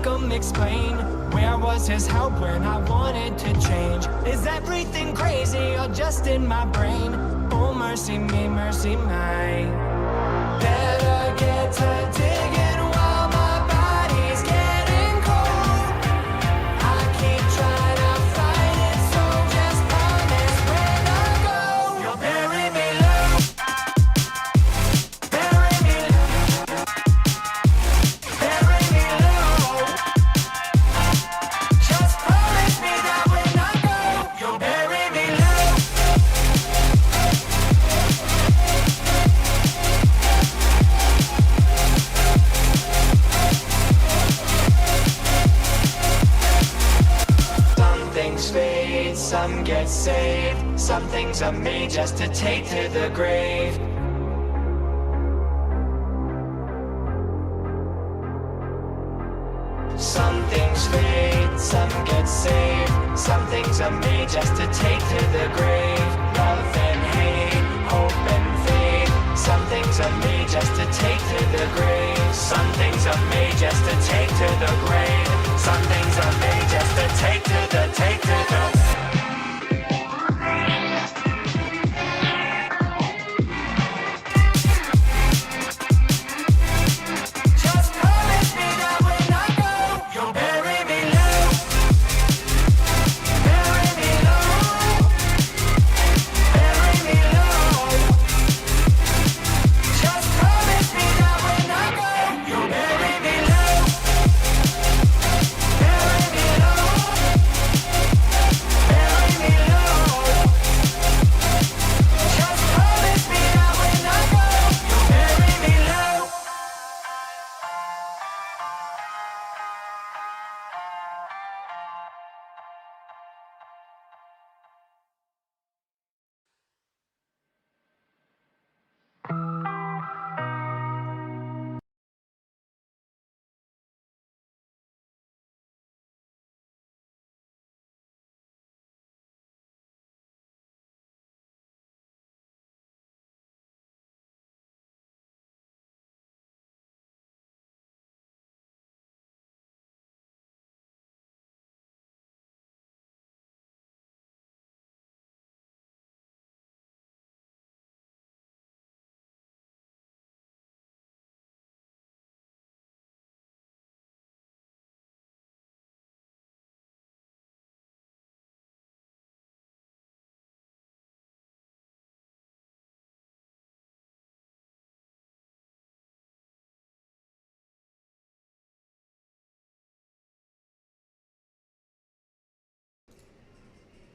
make him explain. Where was his help when I wanted to change? Is everything crazy or just in my brain? Oh, mercy me, mercy mine. Better get to digging while my body's getting cold. I keep trying to fight it, so just promise when I go, you'll bury me low. Bury me low. Bury me low. Just promise me that when I go, you'll bury me low. Some things fade, some get saved. Some things are made just to take to the grave. Some things fade, some get saved. Some things are made just to take to the grave. Love and hate, hope and fate. Some things are made just to take to the grave. Some things are made just to take to the grave. Some things are made just to take to the, take to the. Just promise me that when I go, you'll bury me low. Bury me low. Bury me low. Just promise me that when I go, you'll bury me low. Bury me low. Bury me low. Just promise me that when I go, you'll bury me low.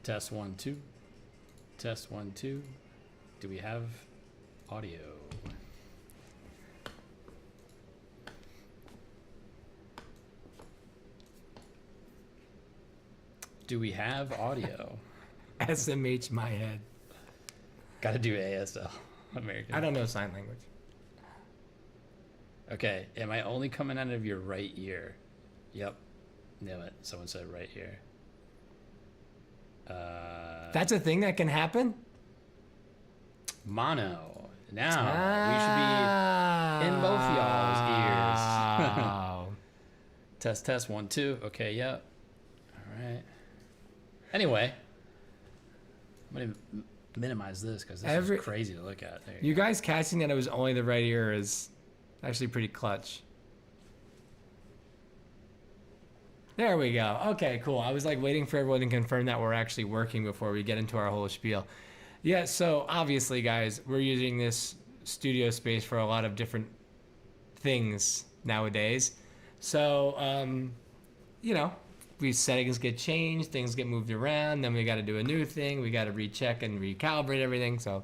Test 1 2. Test 1 2. Do we have audio? Do we have audio? SMH my head. Got to do ASL. American. I don't know sign language. Okay. Am I only coming out of your right ear? Yep. Nailed it. Someone said right ear. That's a thing that can happen? Mono. Now we should be in both y'all's ears. Oh. Test 1 2. Okay. Yep. All right. Anyway, I'm gonna minimize this because this is crazy to look at. There You guys catching that it was only the right ear is actually pretty clutch. There we go. Okay, cool. I was like waiting for everyone to confirm that we're actually working before we get into our whole spiel. Yeah, so obviously, guys, we're using this studio space for a lot of different things nowadays. So, you know, settings get changed, things get moved around, then we got to do a new thing. We got to recheck and recalibrate everything. So,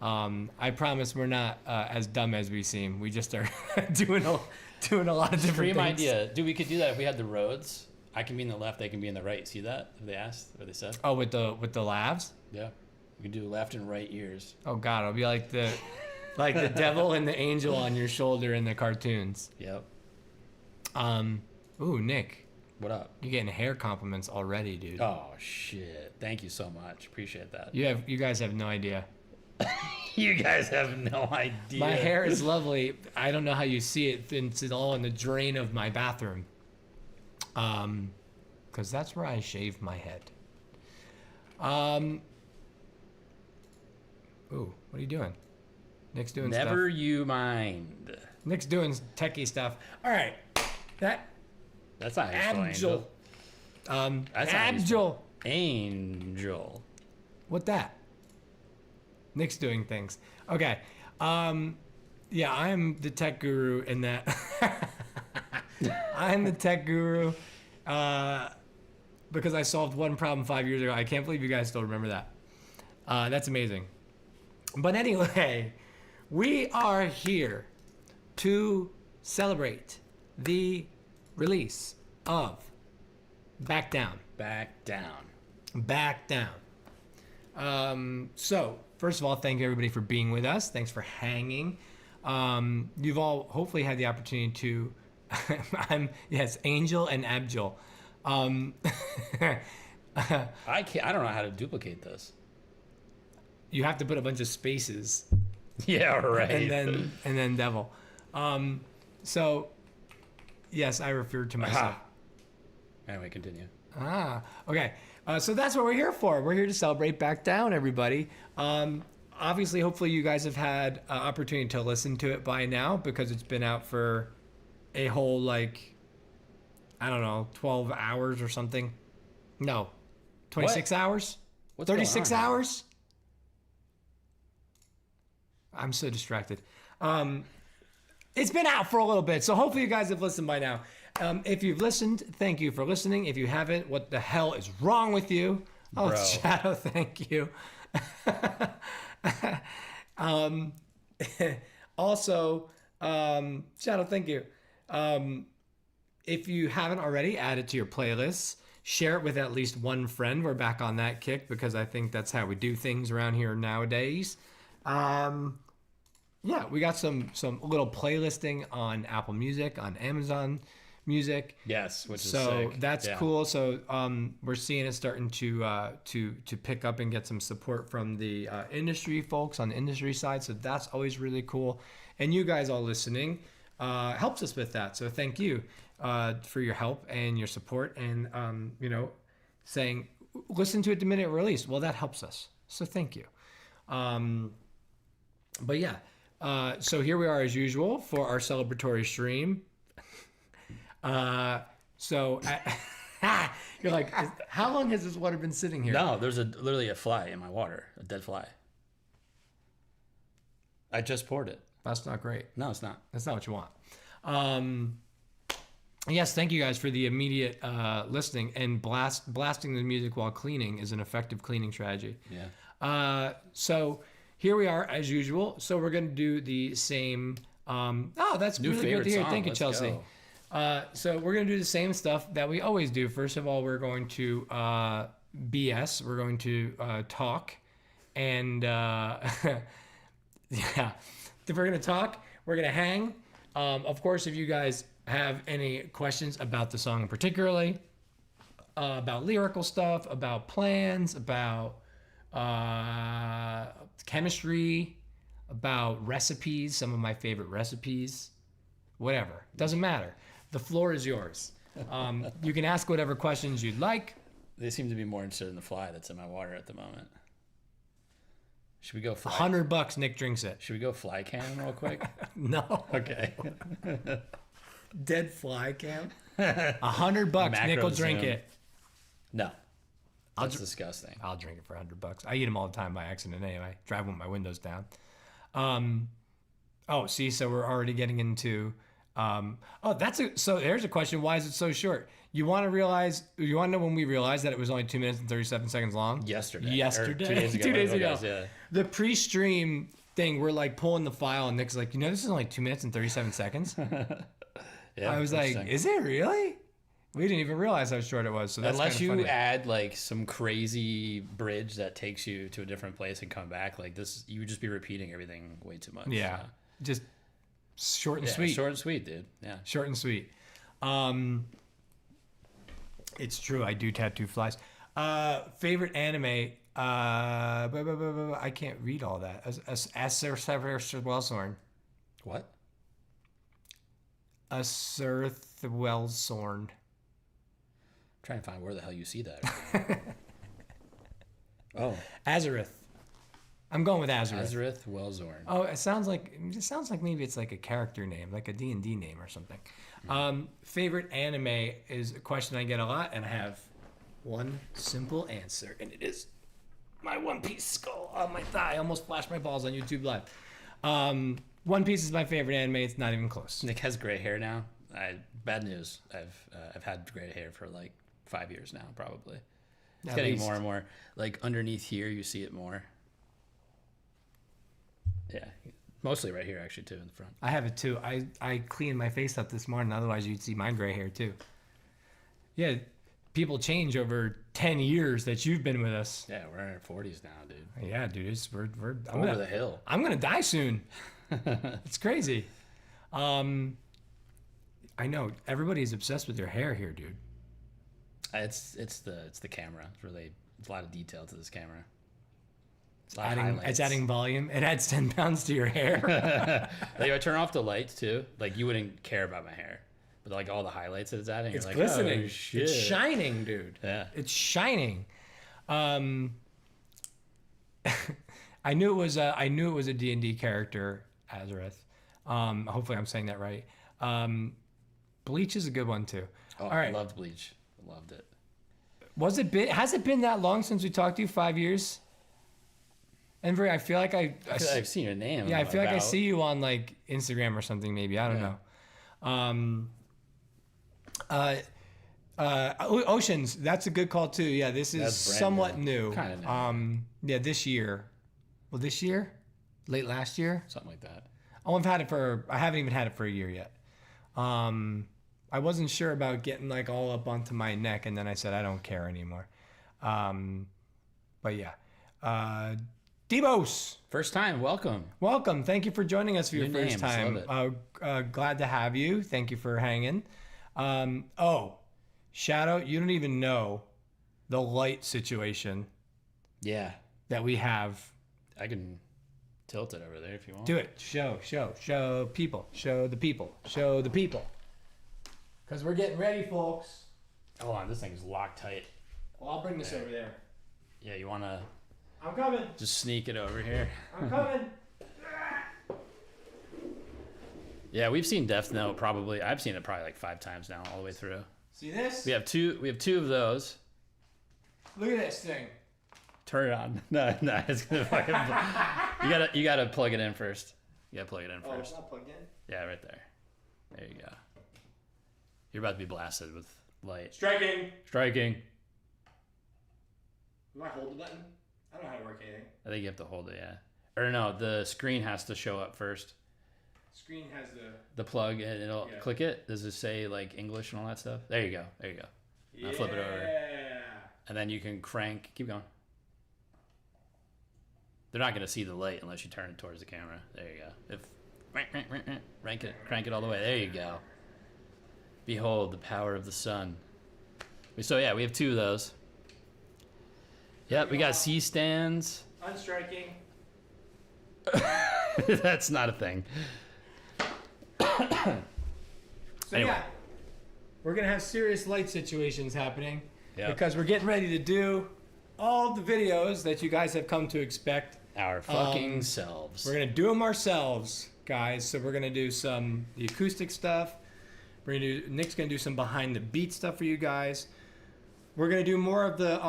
I promise we're not as dumb as we seem. We just are doing a lot of different things. Idea. Dude, we could do that if we had the roads. I can be in the left, they can be in the right. See that? If they asked, or they said. Oh, with the lavs? Yeah. We can do left and right ears. Oh God, it'll be like the devil and the angel on your shoulder in the cartoons. Yep. Ooh, Nick. What up? You're getting hair compliments already, dude. Oh shit. Thank you so much. Appreciate that. You guys have no idea. You guys have no idea. My hair is lovely. I don't know how you see it. It's all in the drain of my bathroom. Because that's where I shave my head. Ooh, what are you doing? Nick's doing stuff. Never you mind. Nick's doing techie stuff. All right, That's not how you spell Abjul. That's how you spell Abjul. Angel. What that? Nick's doing things. Okay. Yeah, I'm the tech guru in that. I'm the tech guru because I solved one problem 5 years ago. I can't believe you guys still remember that. That's amazing. But anyway, we are here to celebrate the release of Back Down. Back down. Back Down. So, first of all, thank you everybody for being with us. Thanks for hanging. You've all hopefully had the opportunity to. Yes, Angel and Abjul. I can't. I don't know how to duplicate this. You have to put a bunch of spaces Yeah, right. and then devil. So, yes, I referred to myself. Anyway, continue. Okay. So that's what we're here for. We're here to celebrate Back Down, everybody. Obviously, hopefully you guys have had an opportunity to listen to it by now because it's been out for a whole, 12 hours or something. No, 26 hours? What's going 36 on? hours? I'm so distracted. It's been out for a little bit, so hopefully you guys have listened by now. If you've listened, thank you for listening. If you haven't, what the hell is wrong with you? Oh, Bro. Shadow, thank you. Also, Shadow, thank you. If you haven't already, add it to your playlists. Share it with at least one friend. We're back on that kick because I think that's how we do things around here nowadays. Yeah, we got some little playlisting on Apple Music, on Amazon Music. Yes, which is So sick. that's Yeah. cool. So we're seeing it starting to pick up and get some support from the industry folks on the industry side. So that's always really cool. And you guys all listening helps us with that. So thank you for your help and your support and saying listen to it the minute it released. Well, that helps us. So thank you. But yeah, so here we are as usual for our celebratory stream. So you're like, how long has this water been sitting here? No, there's literally a fly in my water, a dead fly. I just poured it. That's not great. No, it's not. That's not what you want. Yes, thank you guys for the immediate listening and blasting the music while cleaning is an effective cleaning strategy. Yeah. So here we are as usual. So we're gonna do the same. That's New really good favorite to hear. song. Thank you, Let's Chelsea. go. So we're gonna do the same stuff that we always do. First of all, we're going to BS. We're going to talk, and yeah, if we're gonna talk, we're gonna hang. Of course, if you guys have any questions about the song particularly, about lyrical stuff, about plans, about chemistry, about recipes, some of my favorite recipes, whatever, doesn't matter. The floor is yours. You can ask whatever questions you'd like. They seem to be more interested in the fly that's in my water at the moment. Should we go fly? $100, Nick drinks it. Should we go fly cam real quick? No. Okay. Dead fly cam. $100, Nick Macro will drink zoom. it. No. That's disgusting. I'll drink it for $100. I eat them all the time by accident anyway. Driving with my windows down. See, so we're already getting into. So there's a question. Why is it so short? You want to know when we realized that it was only 2 minutes and 37 seconds long? Yesterday. Or 2 days ago. 2 days whatever it ago. was, yeah. The pre-stream thing, we're like pulling the file, and Nick's like, this is only 2 minutes and 37 seconds. Yeah, I was like, interesting. is it really? We didn't even realize how short it was. So that's Unless you funny. add like some crazy bridge that takes you to a different place and come back, like this, you would just be repeating everything way too much. Yeah, just short and Yeah, sweet. short and sweet, dude. Yeah. Short and sweet. It's true. I do tattoo flies. Favorite anime. I can't read all that. Wellsorn. What? Wellsorn. trying to find where the hell you see that. Oh, Azareth. I'm going with Azareth. Azareth Wellzorn. Oh, it sounds like maybe it's like a character name, like a D&D name or something. Favorite anime is a question I get a lot, and I have one simple answer, and it is my One Piece skull on my thigh. I almost flashed my balls on YouTube Live. One Piece is my favorite anime. It's not even close. Nick has gray hair now. Bad news. I've had gray hair for like 5 years now, probably. It's getting more and more. Like underneath here, you see it more. Yeah, mostly right here actually too, in the front. I have it too. I cleaned my face up this morning. Otherwise, you'd see my gray hair too. Yeah, people change over 10 years that you've been with us. Yeah, we're in our 40s now, dude. Yeah, dude, we're Over the hill. I'm gonna die soon. It's crazy. I know everybody's obsessed with your hair here, dude. It's the camera. It's a lot of detail to this camera. It's adding volume. It adds 10 pounds to your hair. Like I turn off the lights too. Like you wouldn't care about my hair, but like all the highlights that it's adding, It's you're like, glistening. Oh, shit. It's shining, dude. Yeah. It's shining. I knew it was a D&D character, Azareth. Hopefully I'm saying that right. Bleach is a good one too. Oh, all right. I loved Bleach. I loved it. Has it been that long since we talked to you? 5 years? Enver, I feel like I've seen your name. Yeah, I feel like I see you on like Instagram or something. Maybe I don't know. Oceans. That's a good call too. Yeah, this is somewhat new. Kind of new. Yeah, this year. Well, this year, late last year, Something like that. Oh, I haven't even had it for a year yet. I wasn't sure about getting like all up onto my neck, and then I said I don't care anymore. But yeah. Debos, First time, welcome. welcome. Thank you for joining us for your New first names, time. love Glad to have you. Thank you for hanging. Shout out. You don't even know the light situation Yeah, that we have. I can tilt it over there if you want. Do it. Show people. Show the people. Because we're getting ready, folks. Hold on, this thing's locked tight. Well, I'll bring this over there. Yeah, you want to I'm coming. just sneak it over here? I'm coming. Yeah, we've seen Death Note probably. I've seen it probably like 5 times now, all the way through. See this? We have two of those. Look at this thing. Turn it on. No, it's gonna fucking. You gotta plug it in first. You gotta plug it in Oh, it's first. not plugged in? Yeah, right there. There you go. You're about to be blasted with light. Striking. Striking. Do I hold the button? I don't know how to work anything. I think you have to hold it. Yeah. Or no, the screen has to show up first. Screen has The plug, and it'll Yeah. click it. Does it say like English and all that stuff? There you go. Now flip it over. Yeah. And then you can crank. Keep going. They're not gonna see the light unless you turn it towards the camera. There you go. Crank it all the way. There you go. Behold the power of the sun. So yeah, we have 2 of those. Yep, we got C-stands. Unstriking. That's not a thing. So Anyway. yeah, we're gonna have serious light situations happening Yep. because we're getting ready to do all the videos that you guys have come to expect. Our fucking selves. We're gonna do them ourselves, guys. So we're gonna do the acoustic stuff. Nick's gonna do some behind the beat stuff for you guys. We're gonna do more of the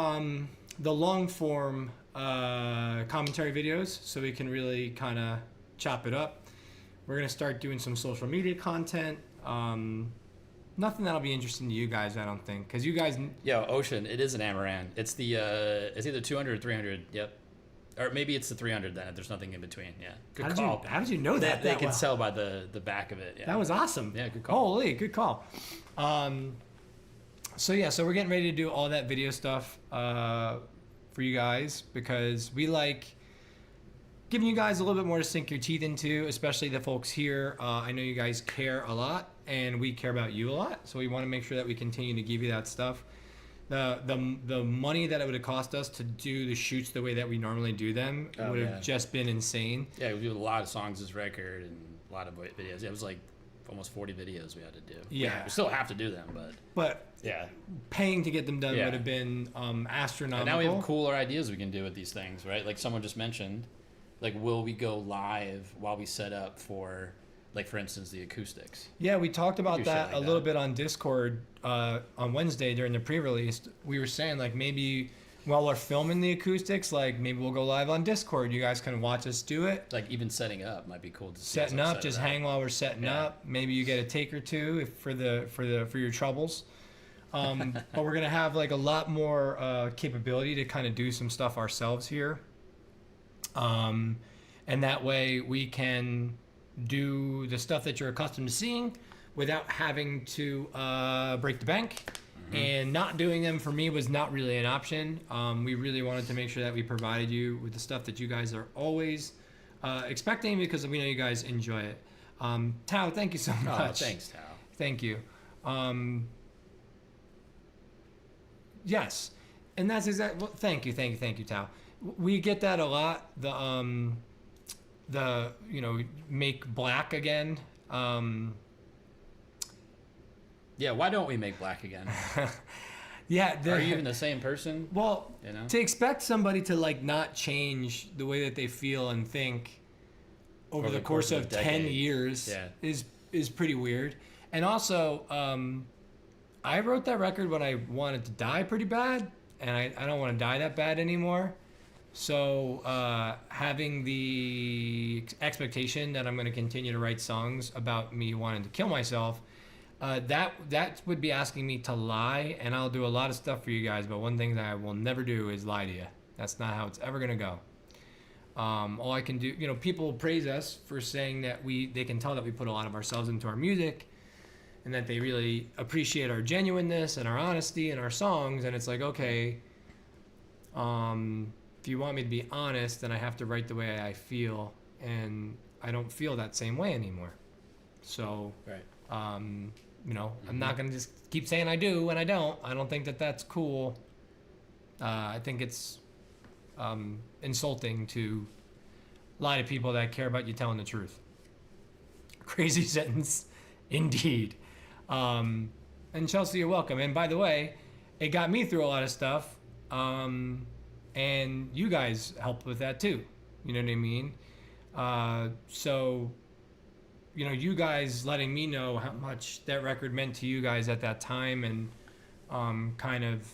long form commentary videos, so we can really kind of chop it up. We're gonna start doing some social media content. Nothing that'll be interesting to you guys, I don't think, because you guys. Yo, Ocean, it is an Amaran. It's the it's either 200 or 300. Yep. Or maybe it's the 300 then. If there's nothing in between. Yeah. Good call. How did you know that? They that can well? tell by the back of it. Yeah. That was awesome. Yeah, good call. Holy, good call. So we're getting ready to do all that video stuff for you guys because we like giving you guys a little bit more to sink your teeth into, especially the folks here. I know you guys care a lot, and we care about you a lot. So we want to make sure that we continue to give you that stuff. The money that it would have cost us to do the shoots the way that we normally do them would have just been insane. Yeah, we do a lot of songs this record and a lot of videos. It was like almost 40 videos we had to do. Yeah. We still have to do them, But yeah. paying to get them done Yeah. would have been astronomical. And now we have cooler ideas we can do with these things, right? Like someone just mentioned, like, will we go live while we set up for, like, for instance, the acoustics? Yeah, we talked about do shit that like a little that. bit on Discord on Wednesday during the pre-release. We were saying, like, maybe while we're filming the acoustics, like, maybe we'll go live on Discord. You guys can watch us do it. Like, even setting up might be cool to see. Setting us, like, up, set just it up. hang while we're setting Yeah. up. Maybe you get a take or two for your troubles. But we're gonna have like a lot more capability to kind of do some stuff ourselves here. And that way we can do the stuff that you're accustomed to seeing without having to break the bank. And not doing them for me was not really an option. We really wanted to make sure that we provided you with the stuff that you guys are always expecting, because we know you guys enjoy it. Tao, thank you so much. Oh, thanks, Tao. Thank you. Yes, and that's exactly. Well, thank you, Tao. We get that a lot. The make black again. Yeah, why don't we make black again? Yeah. Are you even the same person? Well, You know? to expect somebody to like not change the way that they feel and think over the course of a 10 decade. years Yeah. is pretty weird. And also, I wrote that record when I wanted to die pretty bad, and I don't want to die that bad anymore. So having the expectation that I'm going to continue to write songs about me wanting to kill myself, that would be asking me to lie, and I'll do a lot of stuff for you guys, but one thing that I will never do is lie to you. That's not how it's ever going to go. All I can do, people praise us for saying that they can tell that we put a lot of ourselves into our music, and that they really appreciate our genuineness and our honesty in our songs. And it's like, okay, if you want me to be honest, then I have to write the way I feel, and I don't feel that same way anymore. So, Right. I'm not gonna just keep saying I do when I don't. I don't think that that's cool. I think it's insulting to lie to people that care about you telling the truth. Crazy sentence, indeed. And Chelsea, you're welcome. And by the way, it got me through a lot of stuff. And you guys helped with that too. You know what I mean? So, you guys letting me know how much that record meant to you guys at that time, and kind of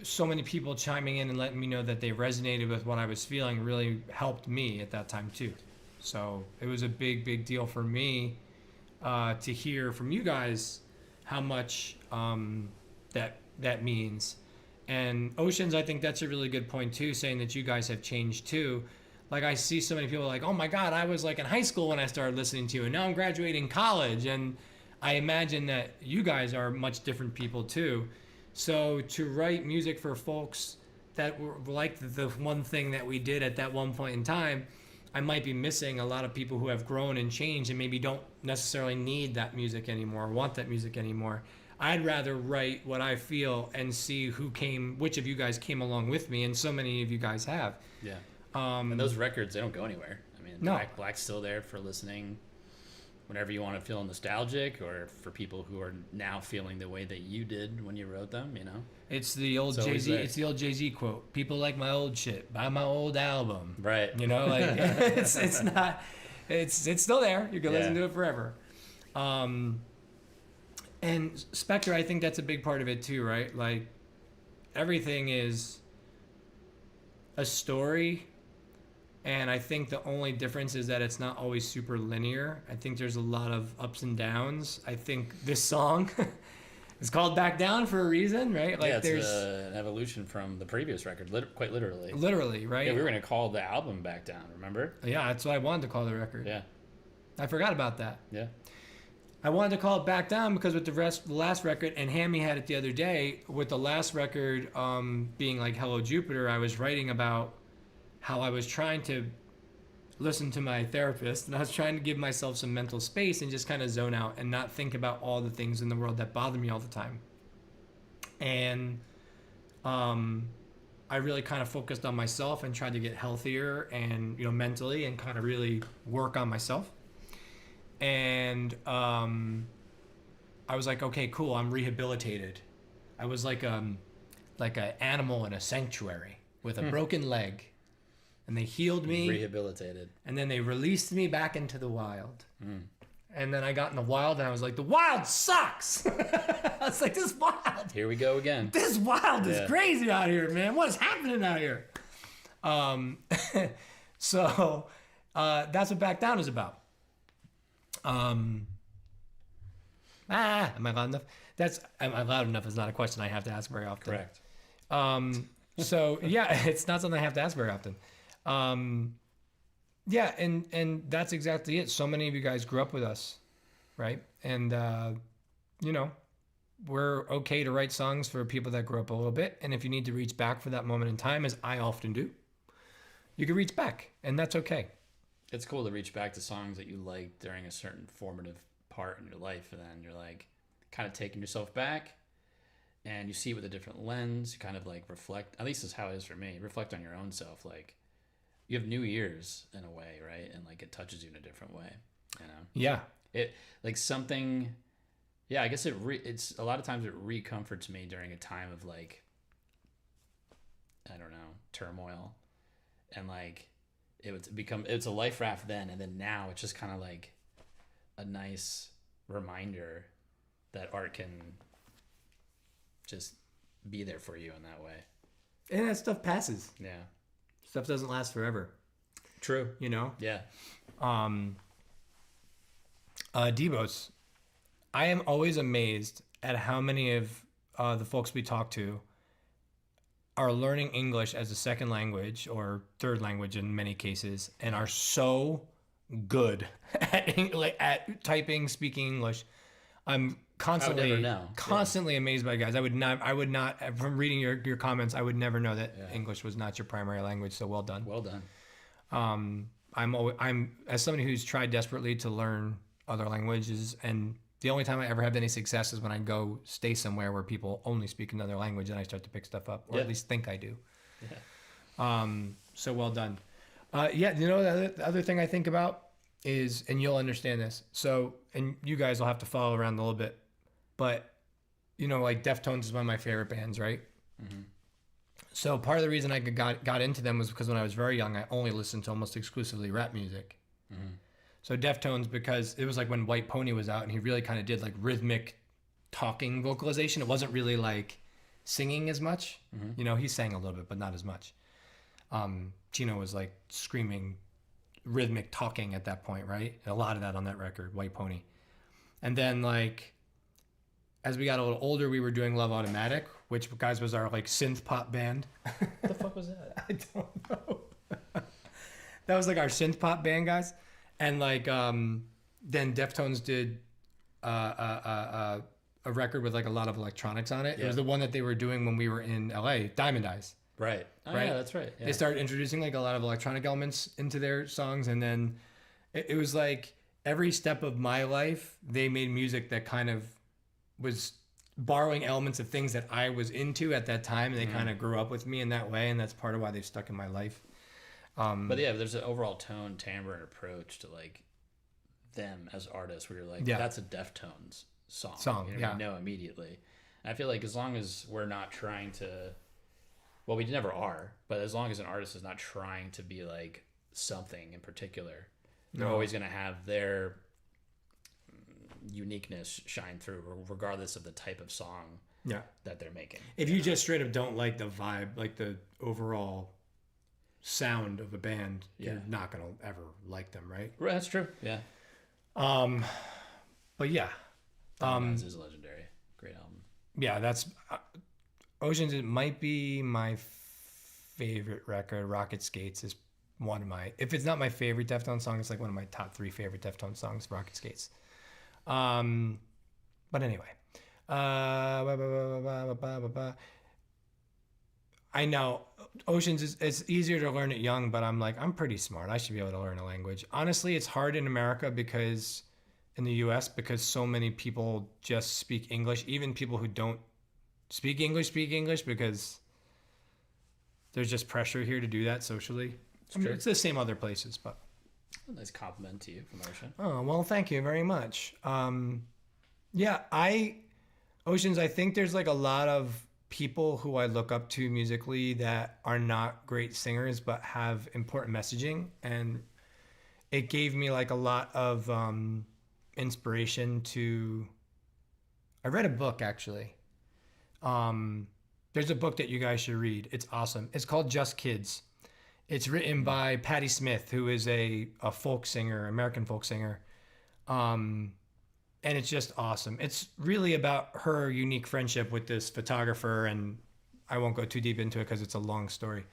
so many people chiming in and letting me know that they resonated with what I was feeling really helped me at that time too. So it was a big, big deal for me to hear from you guys how much that means. And Oceans, I think that's a really good point too, saying that you guys have changed too. Like, I see so many people like, oh my God, I was like in high school when I started listening to you, and now I'm graduating college. And I imagine that you guys are much different people too. So to write music for folks that were like the one thing that we did at that one point in time, I might be missing a lot of people who have grown and changed and maybe don't necessarily need that music anymore, want that music anymore. I'd rather write what I feel and see which of you guys came along with me, and so many of you guys have. Yeah. And those records, they don't go anywhere. I mean, No. Black's still there for listening whenever you want to feel nostalgic, or for people who are now feeling the way that you did when you wrote them, It's the old It's always Jay-Z. there. It's the old Jay-Z quote. People like my old shit. Buy my old album. Right. Like it's not. It's still there. You can listen Yeah. to it forever. And Spectre, I think that's a big part of it too, right? Like, everything is a story, and I think the only difference is that it's not always super linear. I think there's a lot of ups and downs. I think this song is called Back Down for a reason, right? Like, yeah, it's there's an evolution from the previous record, quite literally. literally, right? Yeah, we were going to call the album Back Down, remember? Yeah, that's what I wanted to call the record. Yeah. I forgot about that. Yeah. I wanted to call it Back Down because with the last record, and Hammy had it the other day, with the last record being like Hello Jupiter, I was writing about how I was trying to listen to my therapist, and I was trying to give myself some mental space and just kind of zone out and not think about all the things in the world that bother me all the time. And I really kind of focused on myself and tried to get healthier and mentally, and kind of really work on myself. and I was like, okay, cool, I'm rehabilitated. I was like an animal in a sanctuary with a broken leg, and they healed me, Rehabilitated. and then they released me back into the wild. And then I got in the wild, and I was like, the wild sucks. I was like, this wild. Here we go again. This wild is crazy out here, man. What is happening out here? So that's what Back Down is about. Am I loud enough? Am I loud enough is not a question I have to ask very often. Correct. So yeah, it's not something I have to ask very often. Yeah, and that's exactly it. So many of you guys grew up with us, right? And you know, we're okay to write songs for people that grew up a little bit. And if you need to reach back for that moment in time, as I often do, you can reach back, and that's okay. It's cool to reach back to songs that you liked during a certain formative part in your life, and then you're like kind of taking yourself back, and you see it with a different lens. You kind of like reflect. At least this is how it is for me. Reflect on your own self. Like you have new ears in a way, right? And like it touches you in a different way. You know? Yeah. It like something. Yeah, I guess it's a lot of times it recomforts me during a time of like, I don't know, turmoil, and like it's a life raft then, and then now it's just kind of like a nice reminder that art can just be there for you in that way. And that stuff passes. Yeah. Stuff doesn't last forever. True. You know? Yeah. Debos, I am always amazed at how many of the folks we talk to are learning English as a second language or third language in many cases, and are so good at typing, speaking English. I'm constantly amazed by guys. I would not from reading your comments, I would never know that English was not your primary language. So well done. Well done. I'm as somebody who's tried desperately to learn other languages, and the only time I ever have any success is when I go stay somewhere where people only speak another language, and I start to pick stuff up, or at least think I do. Yeah. So well done. Yeah, you know, the other thing I think about is, and you'll understand this, so, and you guys will have to follow around a little bit, but, you know, like Deftones is one of my favorite bands, right? Mm-hmm. So part of the reason I got into them was because when I was very young, I only listened to almost exclusively rap music. Mm-hmm. So Deftones, because it was like when White Pony was out, and he really kind of did like rhythmic talking vocalization. It wasn't really like singing as much. Mm-hmm. You know, he sang a little bit, but not as much. Chino was like screaming rhythmic talking at that point, right? And a lot of that on that record, White Pony. And then like, as we got a little older, we were doing Love Automatic, which, guys, was our like synth pop band. What the fuck was that? I don't know. That was like our synth pop band, guys. And like, then Deftones did a record with like a lot of electronics on it. Yeah. It was the one that they were doing when we were in LA, Diamond Eyes. Right. Oh, right. Yeah, that's right. Yeah. They started introducing like a lot of electronic elements into their songs, and then it was like every step of my life, they made music that kind of was borrowing elements of things that I was into at that time, and they kind of grew up with me in that way, and that's part of why they've stuck in my life. But yeah, there's an overall tone, timbre, and approach to like them as artists where you're like, that's a Deftones song. You know immediately. And I feel like as long as we're not trying to, well, we never are, but as long as an artist is not trying to be like something in particular, they're always going to have their uniqueness shine through, regardless of the type of song that they're making. If you just straight up don't like the vibe, like the overall sound of a band, you're not gonna ever like them, right? Right, that's true. Yeah. But yeah, Diamond Eyes is legendary. Great album. Yeah, that's Oceans. It might be my favorite record. Rocket Skates is one of my. If it's not my favorite Deftones song, it's like one of my top 3 favorite Deftones songs. Rocket Skates. But anyway, I know Oceans it's easier to learn it young, but I'm pretty smart. I should be able to learn a language. Honestly, it's hard in America because in the US, because so many people just speak English, even people who don't speak English because there's just pressure here to do that socially. It's the same other places, but A nice compliment to you from Ocean. Oh, well, thank you very much. Yeah, Oceans, I think there's like a lot of people who I look up to musically that are not great singers but have important messaging, and it gave me like a lot of inspiration to. I read a book actually. There's a book that you guys should read. It's awesome. It's called Just Kids. It's written by Patti Smith, who is a folk singer, American folk singer. And it's just awesome. It's really about her unique friendship with this photographer, and I won't go too deep into it because it's a long story.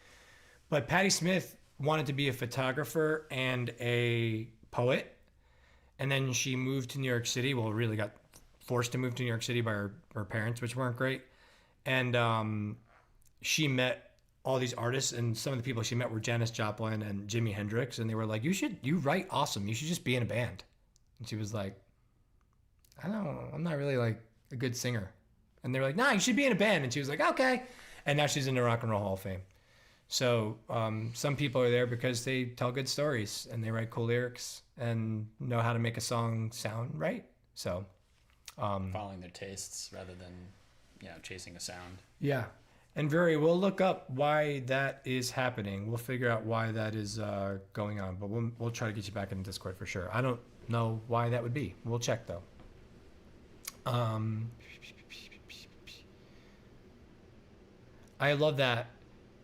But Patti Smith wanted to be a photographer and a poet, and then she moved to New York City. Well, really got forced to move to New York City by her parents, which weren't great. And she met all these artists, and some of the people she met were Janis Joplin and Jimi Hendrix, and they were like, you write awesome. You should just be in a band. And she was like, I'm not really like a good singer. And they were like, nah, you should be in a band. And she was like, okay. And now she's in the Rock and Roll Hall of Fame. So some people are there because they tell good stories and they write cool lyrics and know how to make a song sound right. So Following their tastes rather than, chasing a sound. yeah. And we'll look up why that is happening. We'll figure out why that is going on. But we'll try to get you back in Discord for sure. I don't know why that would be. We'll check though. I love that.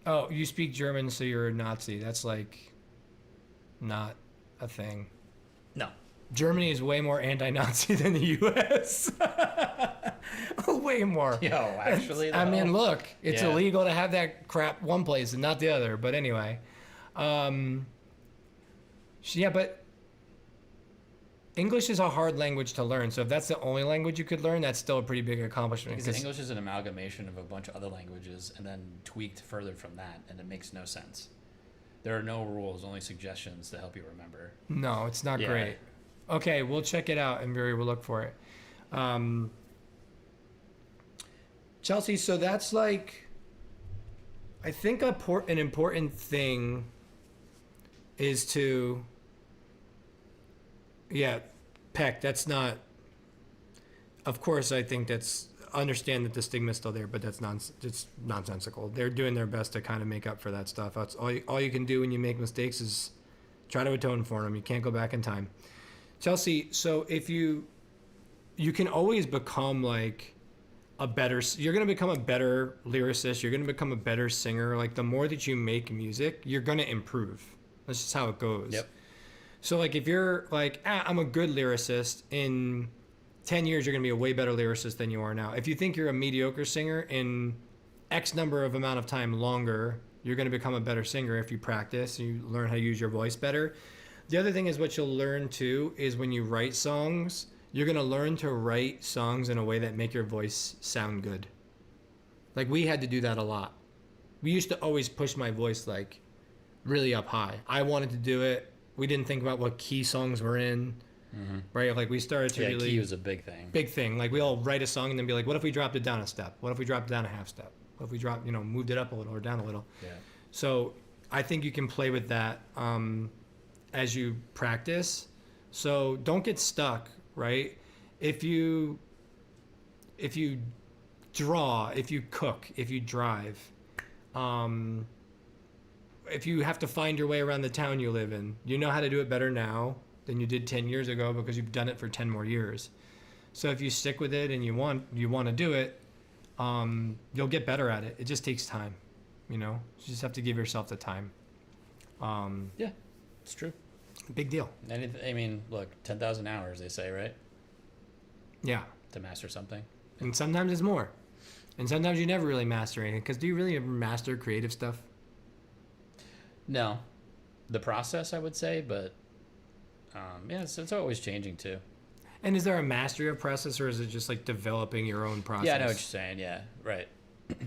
Oh, you speak German, so you're a Nazi. That's like not a thing. No. Germany is way more anti-Nazi than the U.S. Way more. Yo, actually, I mean, look, it's Yeah. illegal to have that crap one place and not the other. But anyway, yeah, but English is a hard language to learn. So if that's the only language you could learn, that's still a pretty big accomplishment. Because English is an amalgamation of a bunch of other languages and then tweaked further from that, and it makes no sense. There are no rules, only suggestions to help you remember. No, it's not Yeah. great. Okay, we'll check it out and we'll look for it. Chelsea, so that's like, I think an important thing is to, yeah, Peck, that's not, of course, I think understand that the stigma's still there, but that's it's nonsensical. They're doing their best to kind of make up for that stuff. That's all you can do when you make mistakes is try to atone for them. You can't go back in time. Chelsea, so if you can always become like you're going to become a better lyricist. You're going to become a better singer. Like the more that you make music, you're going to improve. That's just how it goes. Yep. So like if you're like, I'm a good lyricist, in 10 years, you're going to be a way better lyricist than you are now. If you think you're a mediocre singer, in X number of amount of time longer, you're going to become a better singer if you practice, you learn how to use your voice better. The other thing is what you'll learn too is when you write songs, you're going to learn to write songs in a way that make your voice sound good. Like we had to do that a lot. We used to always push my voice like really up high. I wanted to do it. We didn't think about what key songs were in, right? Like we started to really... key was a big thing. Big thing. Like we all write a song and then be like, what if we dropped it down a step? What if we dropped it down a half step? What if we dropped, moved it up a little or down a little? Yeah. So I think you can play with that as you practice. So don't get stuck, right? If you draw, if you cook, if you drive, if you have to find your way around the town you live in, you know how to do it better now than you did 10 years ago because you've done it for 10 more years. So if you stick with it and you want to do it, you'll get better at it. It just takes time, You just have to give yourself the time. Yeah, it's true. Big deal. I mean, look, 10,000 hours, they say, right? Yeah. To master something. And sometimes it's more. And sometimes you never really master anything. Because do you really ever master creative stuff? No. The process, I would say, but yeah, it's always changing too. And is there a mastery of process, or is it just like developing your own process? Yeah, I know what you're saying. Yeah, right.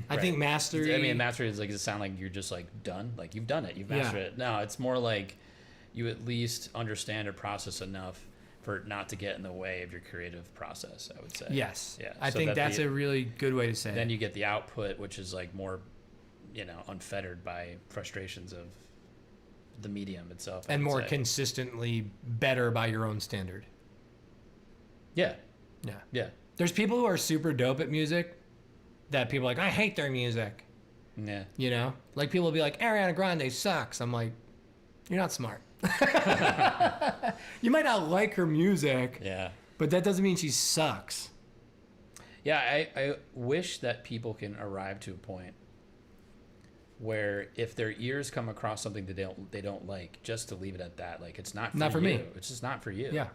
I think mastery... I mean, mastery is like, does it sound like you're just like done? Like you've done it, you've mastered it. No, it's more like you at least understand or process enough for it not to get in the way of your creative process, I would say. Yes. Yeah. I think that's a really good way to say then it. you get the output, which is like more, unfettered by frustrations of the medium itself. And I would more say. consistently better by your own standard. Yeah. Yeah. Yeah. There's people who are super dope at music that people are like, I hate their music. Yeah. You know? Like people will be like, Ariana Grande sucks. I'm like, you're not smart. You might not like her music, Yeah. but that doesn't mean she sucks. Yeah, I wish that people can arrive to a point where if their ears come across something that they don't like, just to leave it at that. Like it's not for me. you. It's just not for you. Yeah.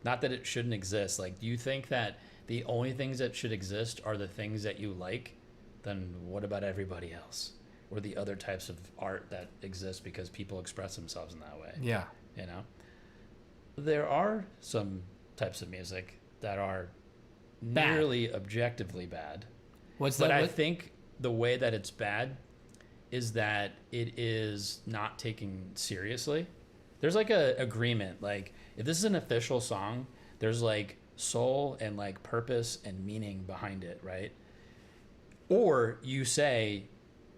Not that it shouldn't exist. Like, do you think that the only things that should exist are the things that you like? Then what about everybody else? Or the other types of art that exist because people express themselves in that way? Yeah. You know? There are some types of music that are Bad. nearly objectively bad. What's But that? I think the way that it's bad is that it is not taken seriously. There's like a agreement. Like if this is an official song, there's like soul and like purpose and meaning behind it, right? Or you say,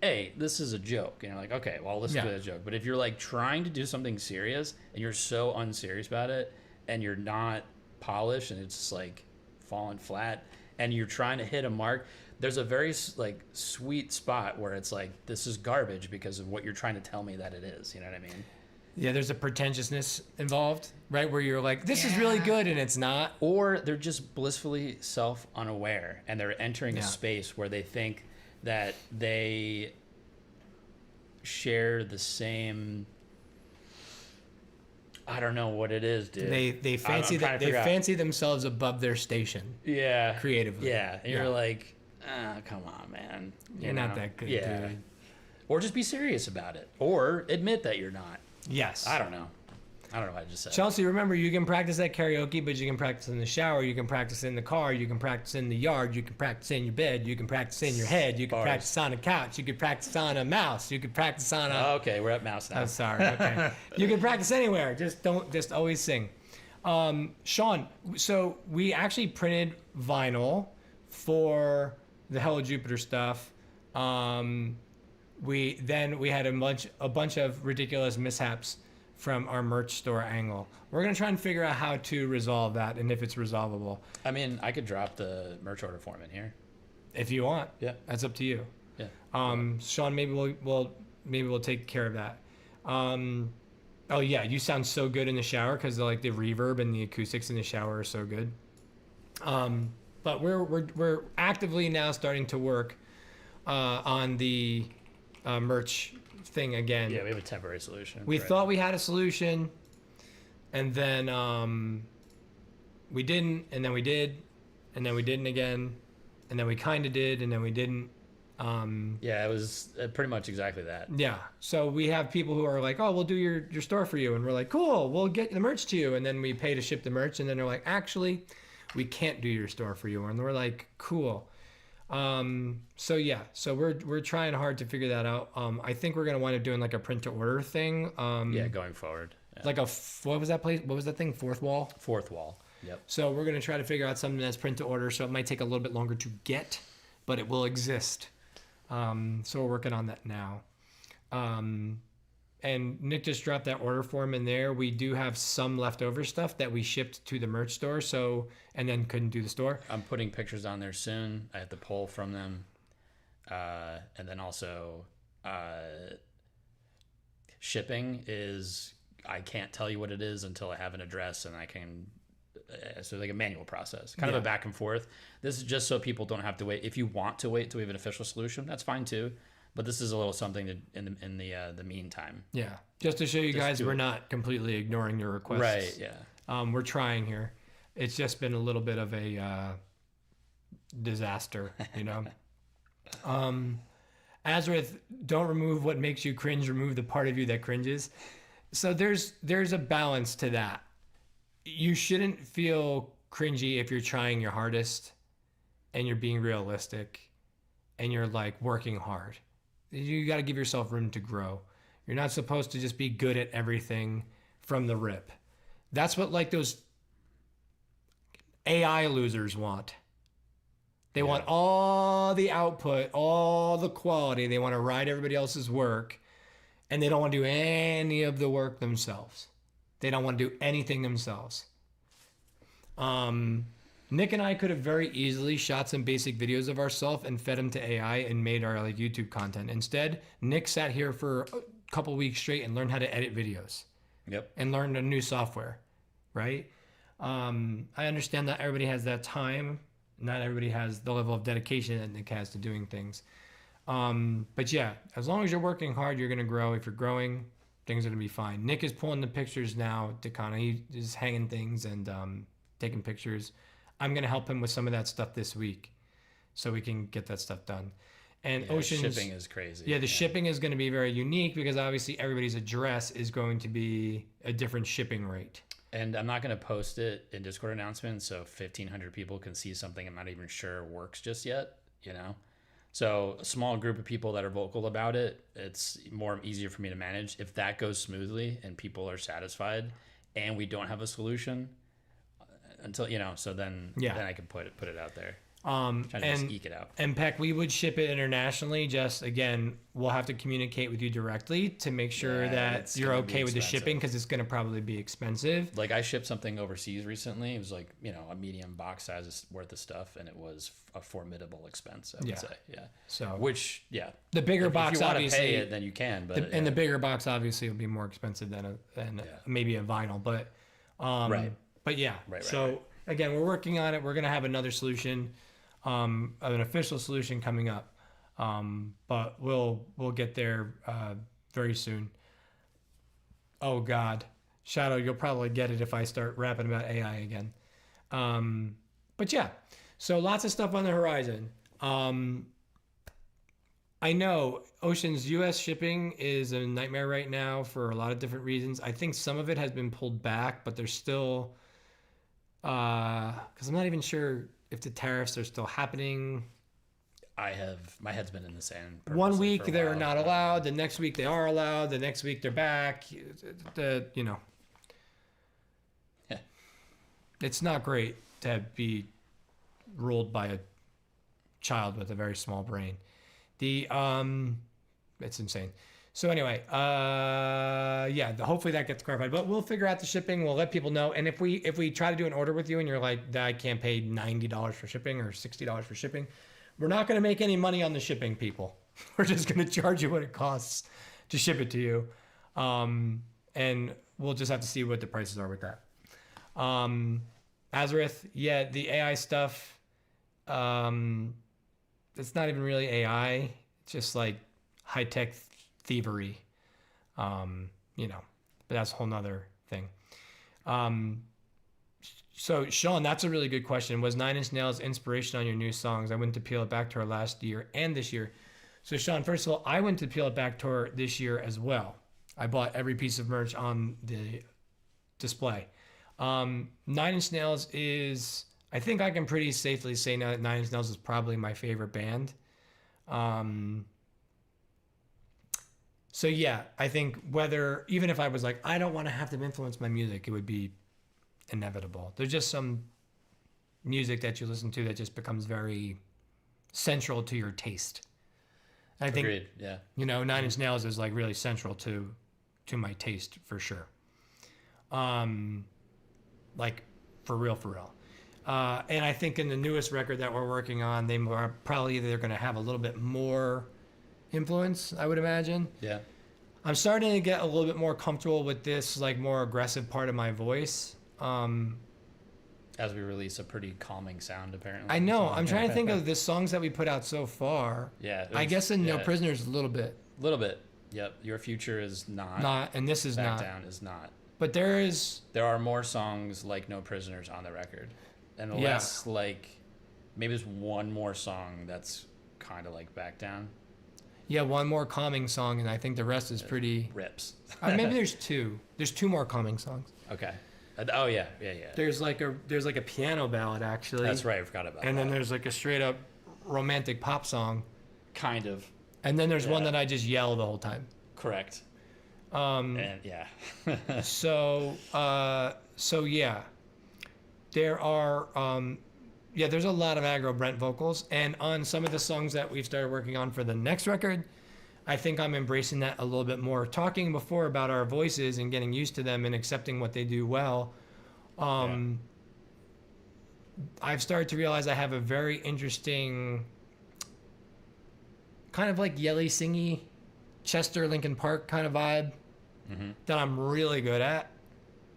hey, this is a joke. And you're like, okay, well, listen to that joke. But if you're like trying to do something serious and you're so unserious about it and you're not polished and it's just like falling flat and you're trying to hit a mark, there's a very like sweet spot where it's like, this is garbage because of what you're trying to tell me that it is. You know what I mean? Yeah, there's a pretentiousness involved, right? Where you're like, this is really good and it's not. Or they're just blissfully self-unaware and they're entering a space where they think that they share the same, I don't know what it is, dude. They fancy I'm trying to they figure out. fancy themselves above their station. Yeah. creatively. Yeah. And Yeah. you're like, come on, man. You're not that good, Yeah. dude. Or just be serious about it. Or admit that you're not. Yes. I don't know. I don't know what I just said. Chelsea, remember, you can practice at karaoke, but you can practice in the shower, you can practice in the car, you can practice in the yard, you can practice in your bed, you can practice in your head, you can Bars. practice on a couch, you can practice on a mouse, you can practice on a... Okay, we're at mouse now. I'm sorry. Okay. You can practice anywhere. Just always sing. Sean, so we actually printed vinyl for the Hello Jupiter stuff. We had a bunch of ridiculous mishaps from our merch store angle. We're gonna try and figure out how to resolve that and if it's resolvable. I mean, I could drop the merch order form in here. If you want, Yeah. that's up to you. Yeah. Sean, maybe we'll take care of that. Oh yeah, you sound so good in the shower because like the reverb and the acoustics in the shower are so good. But we're actively now starting to work on the merch thing again. Yeah, we have a temporary solution. We for it. thought we had a solution, and then we didn't, and then we did, and then we didn't again, and then we kind of did, and then we didn't. Yeah, it was pretty much exactly that. Yeah. So we have people who are like, oh, we'll do your store for you. And we're like, cool, we'll get the merch to you. And then we pay to ship the merch. And then they're like, actually, we can't do your store for you. And we're like, cool. So yeah, so we're trying hard to figure that out. I think we're going to wind up doing like a print to order thing. Yeah, going forward. Yeah. Like what was that place? What was that thing? Fourth wall? Fourth wall. Yep. So we're going to try to figure out something that's print to order. So it might take a little bit longer to get, but it will exist. So we're working on that now. And Nick just dropped that order form in there. We do have some leftover stuff that we shipped to the merch store, and then couldn't do the store. I'm putting pictures on there soon. I have to pull from them. And then also, shipping is, I can't tell you what it is until I have an address and I can, so like a manual process, kind of a back and forth. This is just so people don't have to wait. If you want to wait till we have an official solution, that's fine too. But this is a little something to, in the meantime. Yeah, just to show you guys do we're it. not completely ignoring your requests. Right. Yeah. We're trying here. It's just been a little bit of a disaster, you know. As with don't remove what makes you cringe, remove the part of you that cringes. So there's a balance to that. You shouldn't feel cringy if you're trying your hardest and you're being realistic and you're like working hard. You got to give yourself room to grow. You're not supposed to just be good at everything from the rip. That's what like those AI losers want. They want all the output, all the quality. They want to ride everybody else's work. and they don't want to do any of the work themselves. They don't want to do anything themselves. Nick and I could have very easily shot some basic videos of ourselves and fed them to AI and made our like YouTube content. Instead, Nick sat here for a couple weeks straight and learned how to edit videos. Yep. And learned a new software, right? I understand that everybody has that time. Not everybody has the level of dedication that Nick has to doing things. But yeah, as long as you're working hard, you're gonna grow. If you're growing, things are gonna be fine. Nick is pulling the pictures now. He is hanging things and taking pictures. I'm gonna help him with some of that stuff this week, so we can get that stuff done. And Yeah, Ocean's shipping is crazy. Yeah, the shipping is going to be very unique because obviously everybody's address is going to be a different shipping rate. And I'm not going to post it in Discord announcements so 1,500 people can see something I'm not even sure works just yet, you know? So a small group of people that are vocal about it, it's easier for me to manage. If that goes smoothly and people are satisfied and we don't have a solution until, you know, so then I can put it out there. Trying to just eke it out. And Peck, we would ship it internationally. Just again, we'll have to communicate with you directly to make sure that you're okay with the shipping because it's going to probably be expensive. Like I shipped something overseas recently. It was like, you know, a medium box size worth of stuff, and it was a formidable expense. I would say, So which, the bigger box, if you want to obviously, pay it, then you can. But and the bigger box obviously will be more expensive than maybe a vinyl. But right. But yeah. So again, we're working on it. We're going to have another solution. An official solution coming up, but we'll get there very soon. Oh God, Shadow, you'll probably get it if I start rapping about AI again. But yeah, so lots of stuff on the horizon. I know Ocean's U.S. shipping is a nightmare right now for a lot of different reasons. I think some of it has been pulled back, but there's still because I'm not even sure if the tariffs are still happening. My head's been in the sand. 1 week they're not allowed. The next week they are allowed. The next week they're back. It's not great to be ruled by a child with a very small brain. It's insane. So anyway, hopefully that gets clarified. But we'll figure out the shipping. We'll let people know. And if we try to do an order with you and you're like, I can't pay $90 for shipping or $60 for shipping, we're not going to make any money on the shipping, people. We're just going to charge you what it costs to ship it to you. And we'll just have to see what the prices are with that. Azareth, the AI stuff, it's not even really AI. It's just like high-tech thievery, but that's a whole nother thing. So Sean, that's a really good question. Was Nine Inch Nails inspiration on your new songs? I went to Peel It Back Tour last year and this year. So Sean, first of all, I went to Peel It Back Tour this year as well. I bought every piece of merch on the display. Nine Inch Nails is, I think I can pretty safely say now that Nine Inch Nails is probably my favorite band. So yeah, I think even if I was like, I don't want to have them influence my music, it would be inevitable. There's just some music that you listen to that just becomes very central to your taste. And I think, agreed, yeah. Nine Inch Nails is like really central to my taste for sure. Like for real. And I think in the newest record that we're working on, they're going to have a little bit more influence, I would imagine. Yeah. I'm starting to get a little bit more comfortable with this like more aggressive part of my voice. As we release a pretty calming sound, apparently. I know. I'm trying to think of the songs that we put out so far. Yeah. I guess in No Prisoners a little bit. A little bit. Yep. Your Future is not. And this is Back not. Down is not. But there are more songs like No Prisoners on the record. And less like, maybe there's one more song that's kind of like Back Down. Yeah, one more calming song, and I think the rest is pretty... Rips. Maybe there's two. There's two more calming songs. Okay. Oh, yeah. There's like a piano ballad, actually. That's right, I forgot about that. And then there's like a straight-up romantic pop song. Kind of. And then there's one that I just yell the whole time. Correct. And yeah. So yeah. There are... there's a lot of Aggro Brent vocals, and on some of the songs that we've started working on for the next record, I think I'm embracing that a little bit more. Talking before about our voices and getting used to them and accepting what they do well. I've started to realize I have a very interesting kind of like yelly singy Chester Linkin Park kind of vibe that I'm really good at.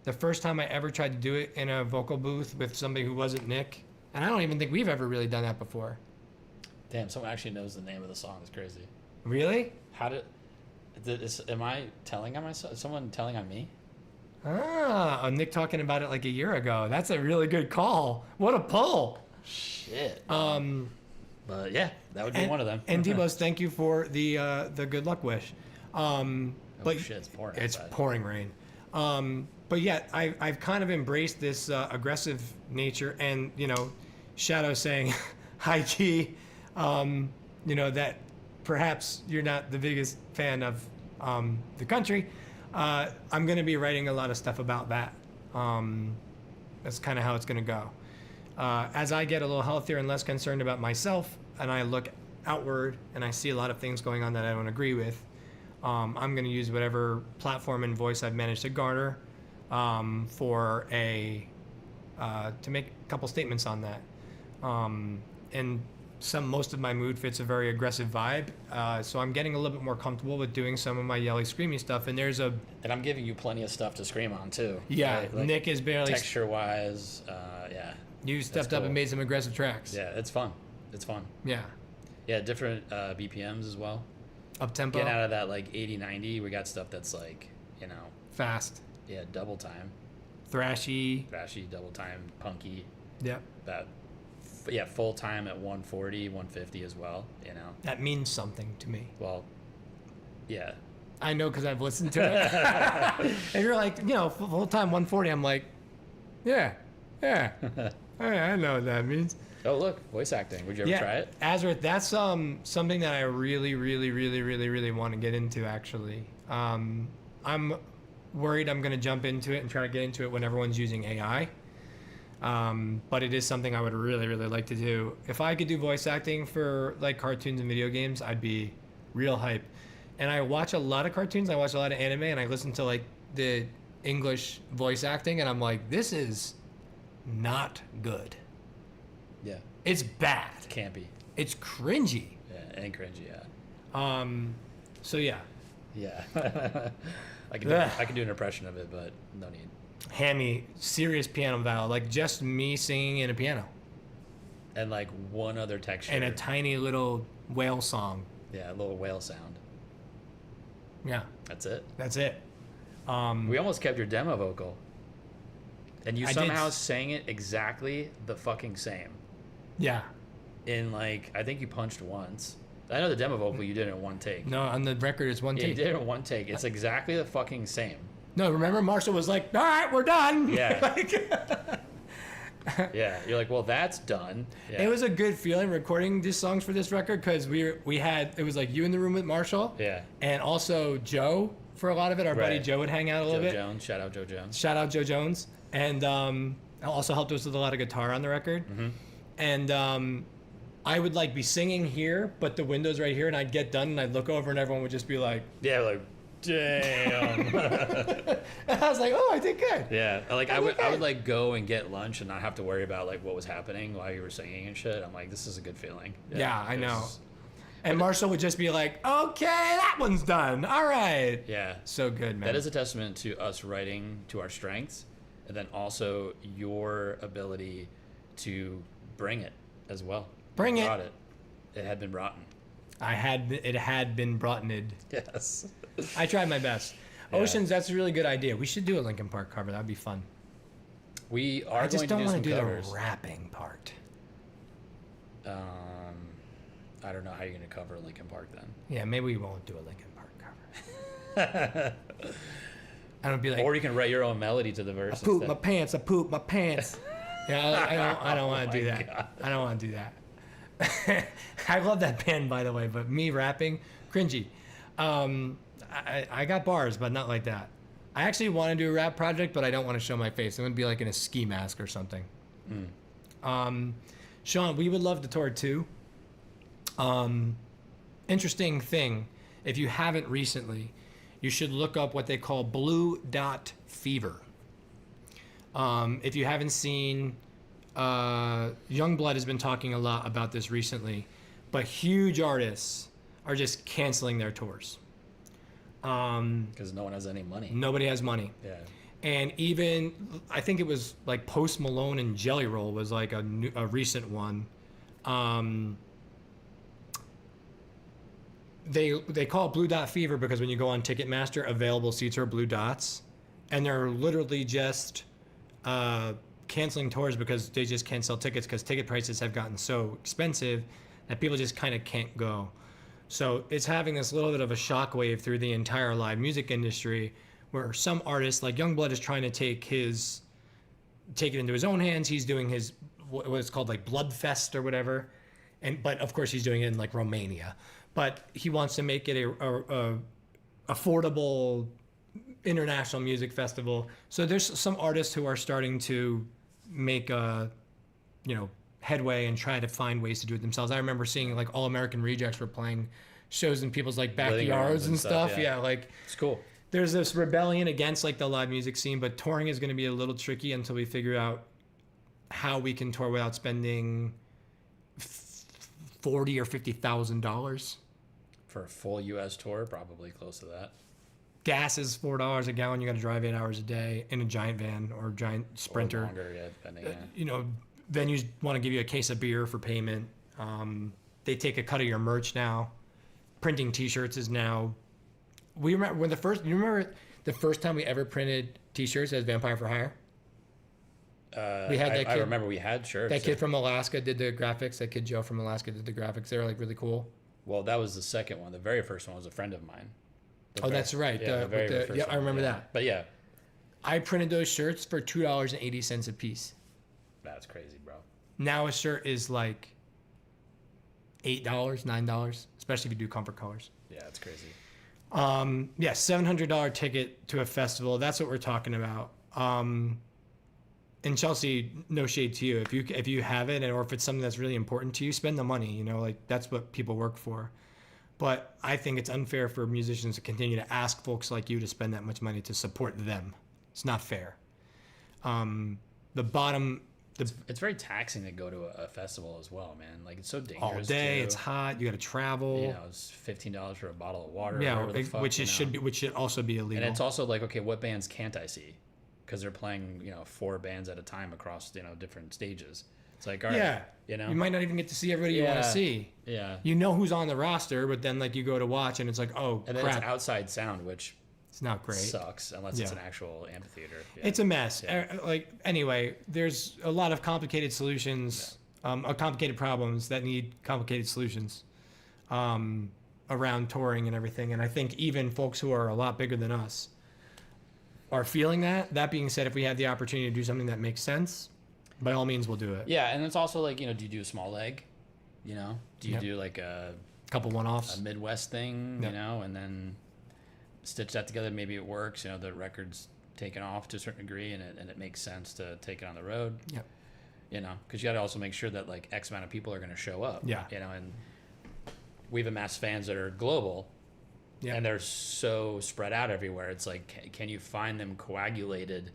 The first time I ever tried to do it in a vocal booth with somebody who wasn't Nick, and I don't even think we've ever really done that before. Damn, someone actually knows the name of the song. It's crazy. Really? How did? Am I telling on myself? Is someone telling on me? Nick talking about it like a year ago. That's a really good call. What a pull. Shit. But yeah, that would be one of them. And Debos, thank you for the good luck wish. But shit, it's pouring. It's outside. pouring rain. But yeah, I've kind of embraced this aggressive nature, and Shadow saying, "Hi G," that perhaps you're not the biggest fan of the country. I'm going to be writing a lot of stuff about that. That's kind of how it's going to go. As I get a little healthier and less concerned about myself, and I look outward and I see a lot of things going on that I don't agree with, I'm going to use whatever platform and voice I've managed to garner for to make a couple statements on that. And most of my mood fits a very aggressive vibe, so I'm getting a little bit more comfortable with doing some of my yelly, screamy stuff. And And I'm giving you plenty of stuff to scream on too. Yeah, right? Like, Nick is barely texture-wise. Yeah. You stepped up cool. and made some aggressive tracks. Yeah, it's fun. It's fun. Yeah. Yeah, different BPMs as well. Up tempo. Get out of that like 80, 90. We got stuff that's like, Fast. yeah, double time. Thrashy. Thrashy, double time, punky. Yep. That, full time at 140, 150 as well, That means something to me. Well, yeah. I know because I've listened to it. And you're like, full time 140. I'm like, yeah. I know what that means. Oh, look, voice acting. Would you ever try it? Azrith, that's something that I really, really, really, really, really want to get into, actually. I'm worried I'm going to jump into it and try to get into it when everyone's using AI. But it is something I would really, really like to do. If I could do voice acting for like cartoons and video games, I'd be real hype. And I watch a lot of cartoons, I watch a lot of anime, and I listen to like the English voice acting, and I'm like, this is not good. Yeah. It's bad. It's campy. It's cringy. Yeah, and cringy, yeah. So yeah. Yeah. I can do an impression of it, but no need. Hammy, serious piano vowel, like just me singing in a piano. And like one other texture. And a tiny little whale song. Yeah, a little whale sound. Yeah. That's it. That's it. We almost kept your demo vocal. And you I somehow did. sang it exactly the fucking same. Yeah. In like, I think you punched once. I know the demo vocal you did it in one take. No, on the record it's one Yeah, you take. did it in one take. It's exactly the fucking same. No, remember Marshall was like, all right, we're done. Yeah. Like, Yeah, you're like, well, that's done. Yeah. It was a good feeling recording these songs for this record because we had, it was like you in the room with Marshall. Yeah. And also Joe for a lot of it. Our buddy Right. Joe would hang out a little Joe bit. Jones. Shout out Joe Jones. Shout out Joe Jones. And also helped us with a lot of guitar on the record. Mm-hmm. And I would like be singing here, but the window's right here, and I'd get done and I'd look over and everyone would just be like, Yeah, like, damn. and I was like, oh, I did good. Yeah, like I Okay. would like go and get lunch and not have to worry about like what was happening while you were singing and shit. I'm like, this is a good feeling. Yeah, I it know. was- And Marshall would just be like, okay, that one's done. All right. Yeah, So good, man. that is a testament to us writing to our strengths, and then also your ability to bring it as well. Bring You it. brought it. It had been brought in. It had been brought in. Yes. I tried my best. Yeah. Oceans, that's a really good idea. We should do a Linkin Park cover. That'd be fun. We are I just going don't to do want some to do covers. the rapping part. I don't know how you're going to cover Linkin Park then. Yeah, maybe we won't do a Linkin Park cover. I don't be like, Or you can write your own melody to the verse. I poop instead. my pants. I poop my pants. Yeah, I don't want to do my that. God. I don't want to do that. I love that band, by the way, but me rapping, cringy. I got bars, but not like that. I actually want to do a rap project, but I don't want to show my face. I'm gonna be like in a ski mask or something. Sean, we would love to tour too. Interesting thing if you haven't recently, you should look up what they call Blue Dot Fever. If you haven't seen, Youngblood has been talking a lot about this recently, but huge artists are just canceling their tours. Because no one has any money. Nobody has money. Yeah. And even, I think it was like Post Malone and Jelly Roll was like a recent one. They call it Blue Dot Fever because when you go on Ticketmaster, available seats are blue dots, and they're literally just canceling tours because they just can't sell tickets because ticket prices have gotten so expensive that people just kind of can't go. So it's having this little bit of a shockwave through the entire live music industry, where some artists like Youngblood is trying to take it into his own hands. He's doing his what's called like Bloodfest or whatever, but of course he's doing it in like Romania. But he wants to make it a affordable international music festival. So there's some artists who are starting to make headway and try to find ways to do it themselves. I remember seeing like All American Rejects were playing shows in people's like backyards and stuff. Yeah, like it's cool. There's this rebellion against like the live music scene, but touring is going to be a little tricky until we figure out how we can tour without spending $40,000 or $50,000 for a full U.S. tour. Probably close to that. Gas is $4 a gallon. You got to drive 8 hours a day in a giant van or giant Sprinter. Or longer, yeah, depending. Yeah. Venues want to give you a case of beer for payment. They take a cut of your merch now. Printing T-shirts is now. You remember the first time we ever printed T-shirts as Vampire for Hire? We had that kid. I remember we had shirts. That kid from Alaska did the graphics. That kid Joe from Alaska did the graphics. They were like really cool. Well, that was the second one. The very first one was a friend of mine. That's right. Yeah, I remember that. But yeah, I printed those shirts for $2.80 a piece. That's crazy, bro. Now a shirt is like $8, $9, especially if you do comfort colors. Yeah, it's crazy. $700 ticket to a festival. That's what we're talking about. And Chelsea, no shade to you. If you have it, or if it's something that's really important to you, spend the money. Like that's what people work for. But I think it's unfair for musicians to continue to ask folks like you to spend that much money to support them. It's not fair. It's very taxing to go to a festival as well, man. Like it's so dangerous. All day, too. It's hot. You got to travel. It's $15 for a bottle of water. Yeah, which should also be illegal. And it's also like, okay, what bands can't I see? Because they're playing, 4 bands at a time across, different stages. It's like, all right, you might not even get to see everybody you want to see. Yeah. You know who's on the roster, but then like you go to watch and it's like, oh, and then crap. It's outside sound, which it's not great. Sucks unless it's an actual amphitheater. Yeah. It's a mess. Yeah. Anyway, there's a lot of complicated solutions, complicated problems that need complicated solutions around touring and everything. And I think even folks who are a lot bigger than us are feeling that. That being said, if we have the opportunity to do something that makes sense, by all means, we'll do it. Yeah, and it's also like, do you do a small leg? Do you do like a couple one-offs, a Midwest thing, and then stitch that together? Maybe it works. The record's taken off to a certain degree, and it makes sense to take it on the road. Yep. Because you got to also make sure that like X amount of people are going to show up. Yeah. And we've amassed fans that are global. Yeah. And they're so spread out everywhere. It's like, can you find them coagulated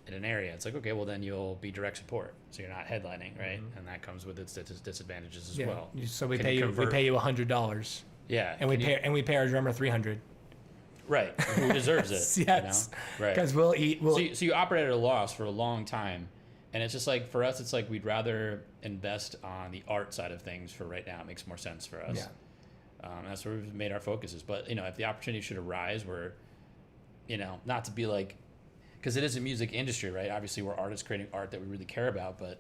in an area? It's like, okay, well then you'll be direct support, so you're not headlining, right? Mm-hmm. And that comes with its disadvantages as well. So we pay you $100. Yeah. And we pay our drummer $300. Right. Who deserves it? Yes. Right. Because we'll eat. So you operate at a loss for a long time, and it's just like for us, it's like we'd rather invest on the art side of things for right now. It makes more sense for us. Yeah. That's where we've made our focuses. But if the opportunity should arise, where, not to be like, because it is a music industry, right? Obviously, we're artists creating art that we really care about. But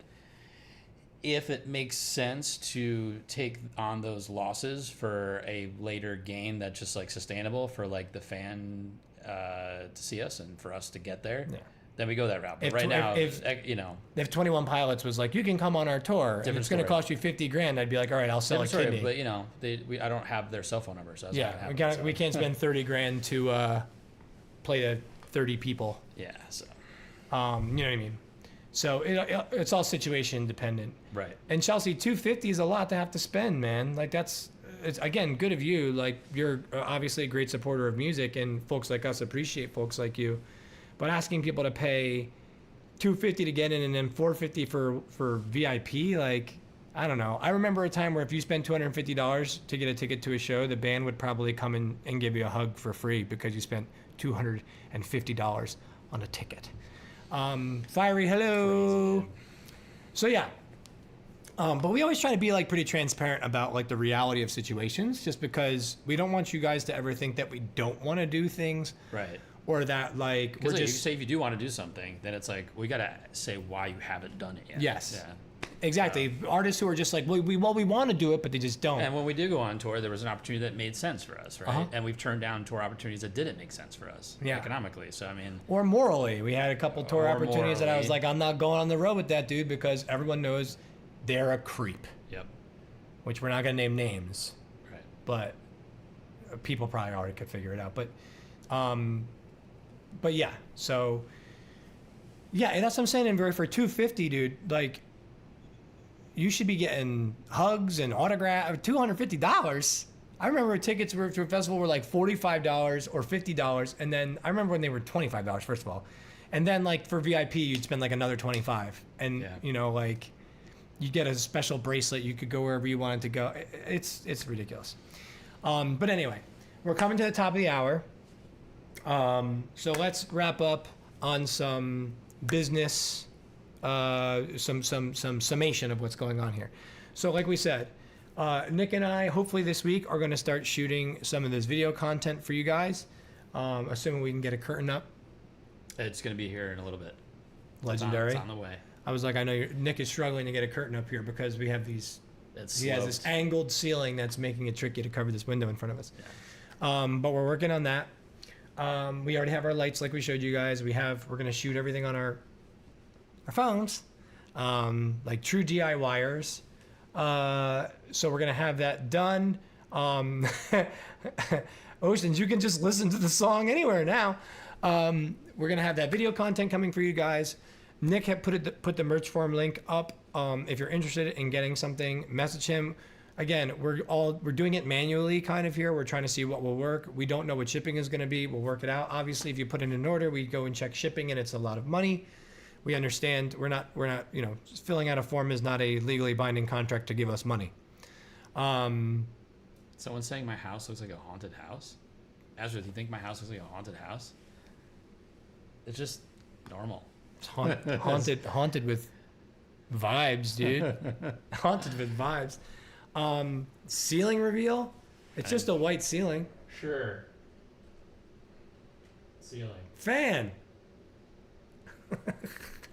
if it makes sense to take on those losses for a later gain that's just like sustainable for like the fan to see us and for us to get there, then we go that route. But if 21 Pilots was like, you can come on our tour and it's going to cost you $50,000, I'd be like, all right, I'll sell a kidney. But I don't have their cell phone number, so we can't spend $30,000 to play to 30 people. Yeah, so you know what I mean. So it's all situation dependent. Right. And Chelsea, $250 is a lot to have to spend, man. Like that's it's again good of you. Like you're obviously a great supporter of music, and folks like us appreciate folks like you. But asking people to pay $250 to get in and then $450 for VIP, like I don't know. I remember a time where if you spend $250 to get a ticket to a show, the band would probably come in and give you a hug for free because you spent $250 on a ticket. Fiery, hello. So yeah. But we always try to be like pretty transparent about like the reality of situations, just because we don't want you guys to ever think that we don't want to do things, Right. or that like we're Because you just say if you do want to do something, then it's like we gotta say why you haven't done it yet. Yes. Yeah. exactly artists who are just like we want to do it, but they just don't. And when we did go on tour, there was an opportunity that made sense for us, right? Uh-huh. And we've turned down tour opportunities that didn't make sense for us Yeah. economically. So I mean, Or morally, we had a couple tour Or opportunities that I was morally. like, I'm not going on the road with that dude because everyone knows they're a creep. yep. Which we're not gonna name names, Right. but people probably already could figure it out. But yeah, so yeah, and that's what I'm saying. And for $250, dude, like you should be getting hugs and autograph. $250. I remember tickets to a festival were like $45 or $50, and then I remember when they were $25 first of all, and then like for VIP you'd spend like another $25, and Yeah. you know like you get a special bracelet. You could go wherever you wanted to go. It's ridiculous. But anyway, we're coming to the top of the hour. So let's wrap up on some business, some summation of what's going on here. So like we said, Nick and I hopefully this week are going to start shooting some of this video content for you guys, assuming we can get a curtain up. It's gonna be here in a little bit. Legendary. It's on the way. I was like, I know Nick is struggling to get a curtain up here because we have these. It's He has this sloped. angled ceiling that's making it tricky to cover this window in front of us. But we're working on that. We already have our lights like we showed you guys. We're gonna shoot everything on our phones, like true DIYers. So we're gonna have that done. Oceans, you can just listen to the song anywhere now. We're gonna have that video content coming for you guys. Nick had put the merch form link up. If you're interested in getting something, message him. Again, we're doing it manually kind of here. We're trying to see what will work. We don't know what shipping is going to be. We'll work it out. Obviously, if you put in an order, we go and check shipping, and it's a lot of money. We understand we're not filling out a form is not a legally binding contract to give us money. Someone's saying my house looks like a haunted house. Ezra, do you think my house looks like a haunted house? It's just normal. It's haunted with vibes, dude. Haunted with vibes. Ceiling reveal. It's just a white ceiling. Sure. Ceiling. Fan.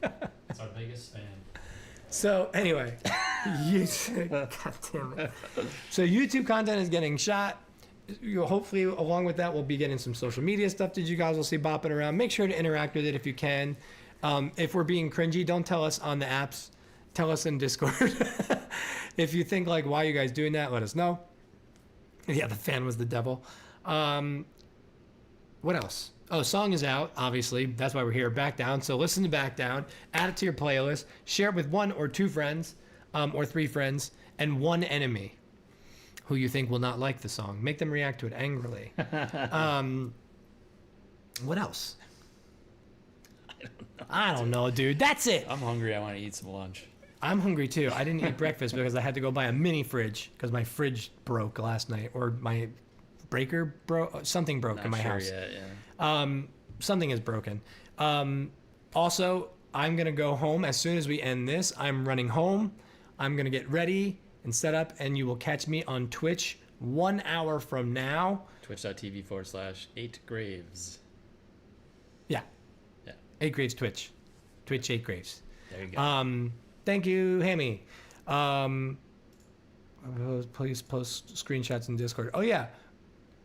It's our biggest fan. So anyway, God damn it. So YouTube content is getting shot. Hopefully, along with that, we'll be getting some social media stuff that you guys will see bopping around. Make sure to interact with it if you can. If we're being cringy, don't tell us on the apps. Tell us in Discord. If you think like, why are you guys doing that? Let us know. Yeah, the fan was the devil. What else? Oh, song is out, obviously. That's why we're here. Back Down. So listen to Back Down. Add it to your playlist. Share it with 1 or 2 friends, or 3 friends, and 1 enemy who you think will not like the song. Make them react to it angrily. What else? I don't know, dude. That's it. I'm hungry. I want to eat some lunch. I'm hungry too. I didn't eat breakfast because I had to go buy a mini fridge because my fridge broke last night, or my breaker broke. Something broke in my house. Yet, yeah. Something is broken. Also, I'm gonna go home as soon as we end this. I'm running home. I'm gonna get ready and set up, and you will catch me on Twitch 1 hour from now. Twitch.tv/8graves. Yeah. Yeah. 8 Graves Twitch. Twitch 8 Graves. There you go. Thank you, Hammy. Please post screenshots in Discord. Oh yeah.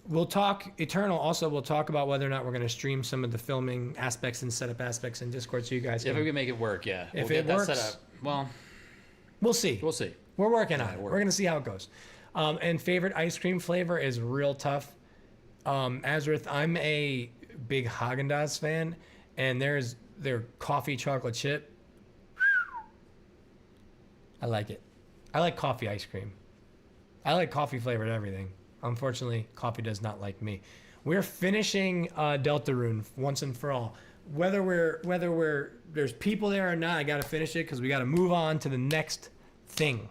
We'll talk Eternal. Also, we'll talk about whether or not we're going to stream some of the filming aspects and setup aspects in Discord, so you guys If can. we can make it work, yeah. If we'll it get that works- set up. Well, We'll see. we'll see. We're working on Yeah, it. work. We're going to see how it goes. And favorite ice cream flavor is real tough. Azrith, I'm a big Haagen-Dazs fan, and their coffee chocolate chip. I like it. I like coffee ice cream. I like coffee flavored everything. Unfortunately, coffee does not like me. We're finishing Deltarune once and for all. Whether we're there's people there or not, I gotta finish it because we gotta move on to the next thing.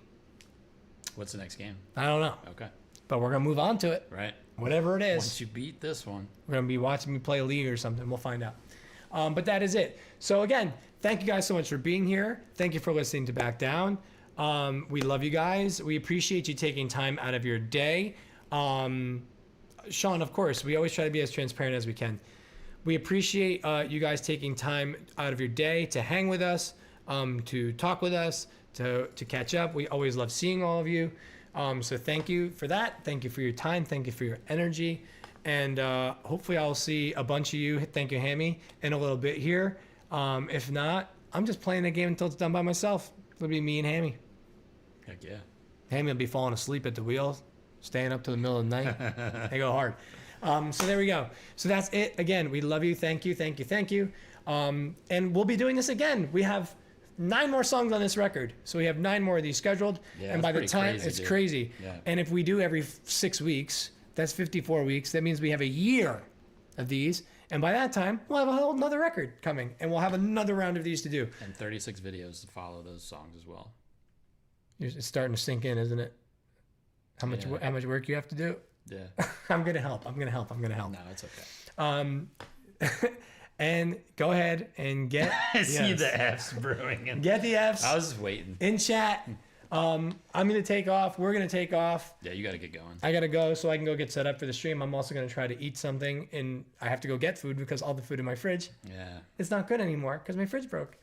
What's the next game? I don't know, Okay. but we're gonna move on to it. Right. Whatever it is. Once you beat this one. We're gonna be watching me play League or something. We'll find out. But that is it. So again, thank you guys so much for being here. Thank you for listening to Back Down. We love you guys. We appreciate you taking time out of your day. Sean, of course, we always try to be as transparent as we can. We appreciate you guys taking time out of your day to hang with us, to talk with us, to catch up. We always love seeing all of you. So thank you for that. Thank you for your time. Thank you for your energy. And hopefully I'll see a bunch of you. Thank you, Hammy, in a little bit here. If not, I'm just playing the game until it's done by myself. It'll be me and Hammy. Heck yeah. Hammy will be falling asleep at the wheel, staying up to the middle of the night. They go hard. So there we go. So that's it. Again, we love you. Thank you. Thank you. Thank you. And we'll be doing this again. We have 9 more songs on this record. So we have 9 more of these scheduled. Yeah, and by the that's time, pretty crazy, it's dude. crazy. Yeah. And if we do every 6 weeks, that's 54 weeks. That means we have a year of these. And by that time, we'll have a whole another record coming. And we'll have another round of these to do. And 36 videos to follow those songs as well. It's starting to sink in, isn't it? How much work you have to do? Yeah. I'm gonna help. No, it's okay. And go ahead and get I see the F's brewing. get the F's I was just waiting. in chat. I'm gonna take off. We're gonna take off. Yeah, you got to get going. I gotta go so I can go get set up for the stream. I'm also gonna try to eat something, and I have to go get food because all the food in my fridge Yeah. it's not good anymore because my fridge broke.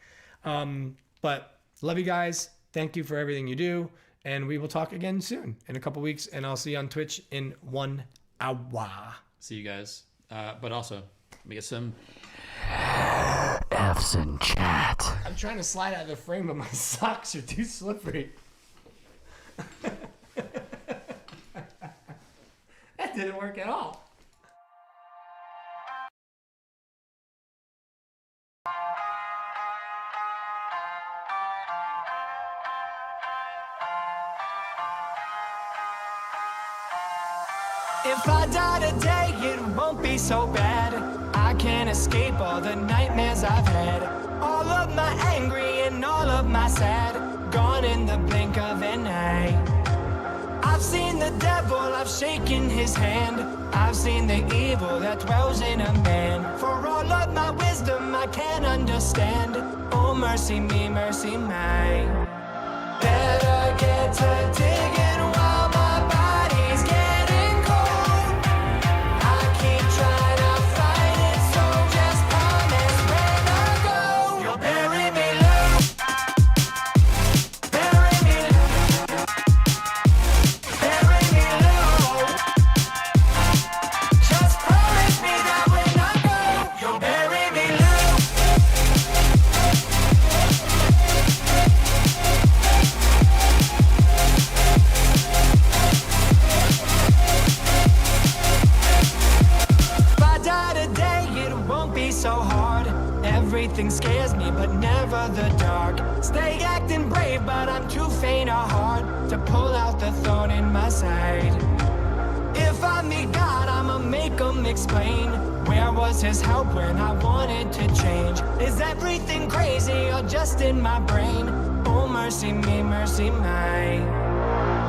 But love you guys. Thank you for everything you do, and we will talk again soon in a couple weeks. And I'll see you on Twitch in 1 hour. See you guys. But also, let me get some. F's in chat. I'm trying to slide out of the frame, but my socks are too slippery. That didn't work at all. If I die today, it won't be so bad. I can't escape all the nightmares I've had. All of my angry and all of my sad, gone in the blink of an eye. I've seen the devil, I've shaken his hand. I've seen the evil that dwells in a man. For all of my wisdom I can't understand. Oh, mercy me, mercy mine. Better get to digging while my body's getting cold. I keep trying to fight it, so just promise when I go, you'll bury me low. Bury me low. Bury me low. Just promise me that when I go, you'll bury me low. If I die today, it won't be so hard. Everything scares me, but never the dark. Stay acting brave, but I'm too faint of heart to pull out the thorn in my side. If I meet God, I'ma make him explain. Where was his help when I wanted to change? Is everything crazy or just in my brain? Oh, mercy me, mercy mine.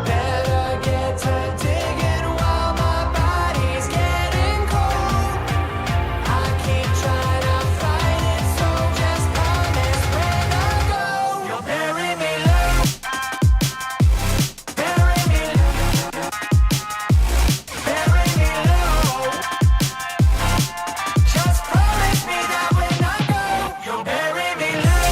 Better get to digging while my body's getting cold. I keep trying to fight it, so just promise when I go, you'll bury me low. Bury me low. Bury me low. Just promise me that when I go, you'll bury me low.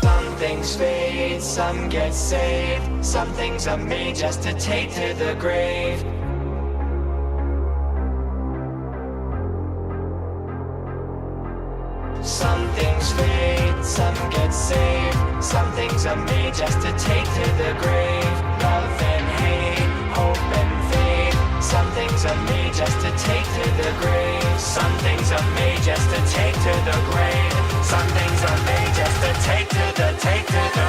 Some things fade, some get saved. Some things are made just to take to the grave. Some things fade, some get saved. Some things are made just to take to the grave. Love and hate, hope and faith. Some things things are made just to take to the grave. Some things are made just to take to the grave. Some things are made just to take to the, take to the.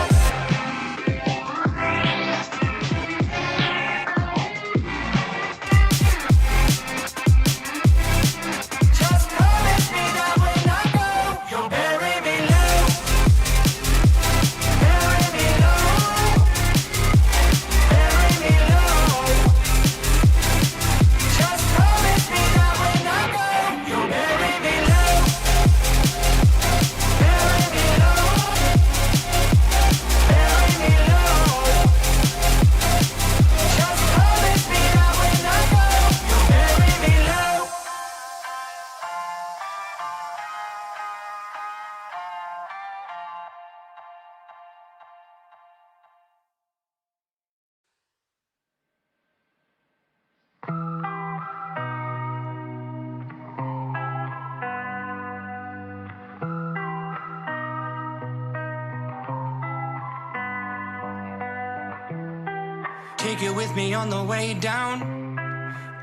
Take it with me on the way down.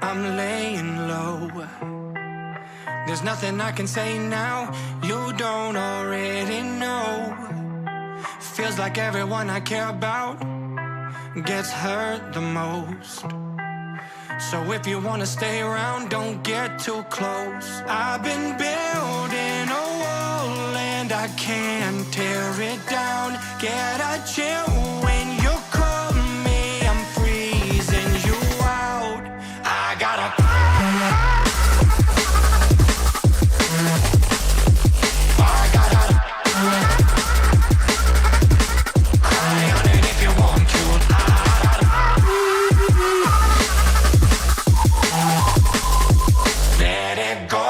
I'm laying low. There's nothing I can say now you don't already know. Feels like everyone I care about gets hurt the most. So if you wanna stay around, don't get too close. I've been building a wall and I can't tear it down. Get a chill when you call me, I'm freezing you out. I gotta cry on it if you want to. Let it go.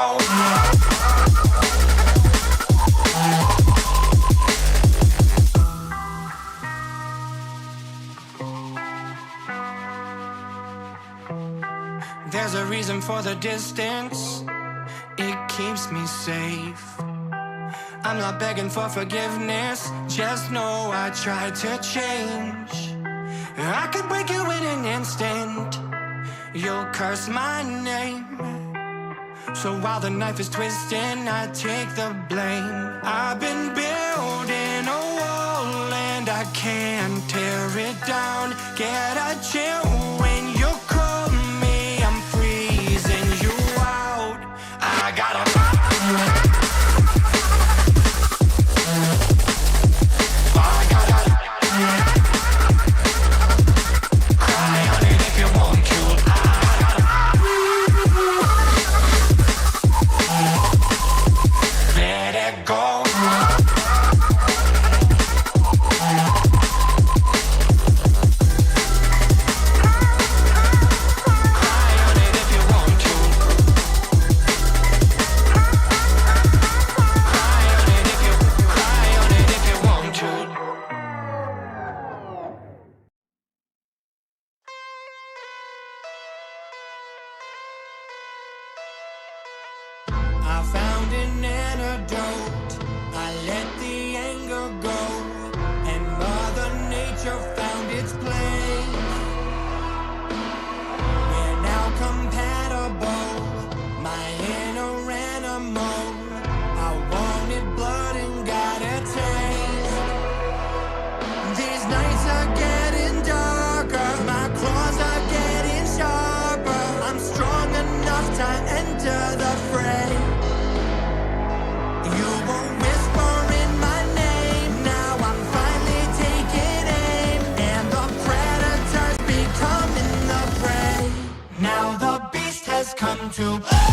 There's a reason for the distance, it keeps me safe. I'm not begging for forgiveness, just know I tried to change. I could break you in an instant, you'll curse my name. So while the knife is twisting, I take the blame. I've been building a wall and I can't tear it down. Get a chill when you call me, I'm freezing you out. I gotta cry on it if you want to. Let it go. I found an antidote. I let the anger go, and Mother Nature found its place. We're now compatible, my inner animal. I wanted blood and got a taste. These nights are getting darker, my claws are getting sharper. I'm strong enough to enter the fray. You won't whisper in my name. Now I'm finally taking aim, and the predator's becoming the prey. Now the beast has come to play.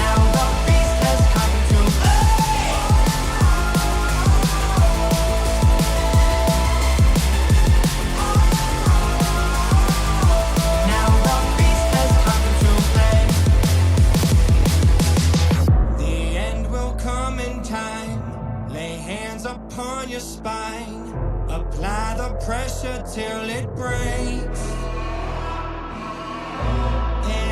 Now the beast has come to play. Now the beast has come to play. The end will come in time. Lay hands upon your spine. Apply the pressure till it breaks.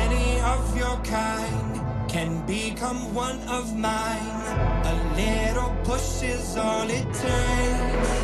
Any of your kind can become one of mine. A little push is all it takes.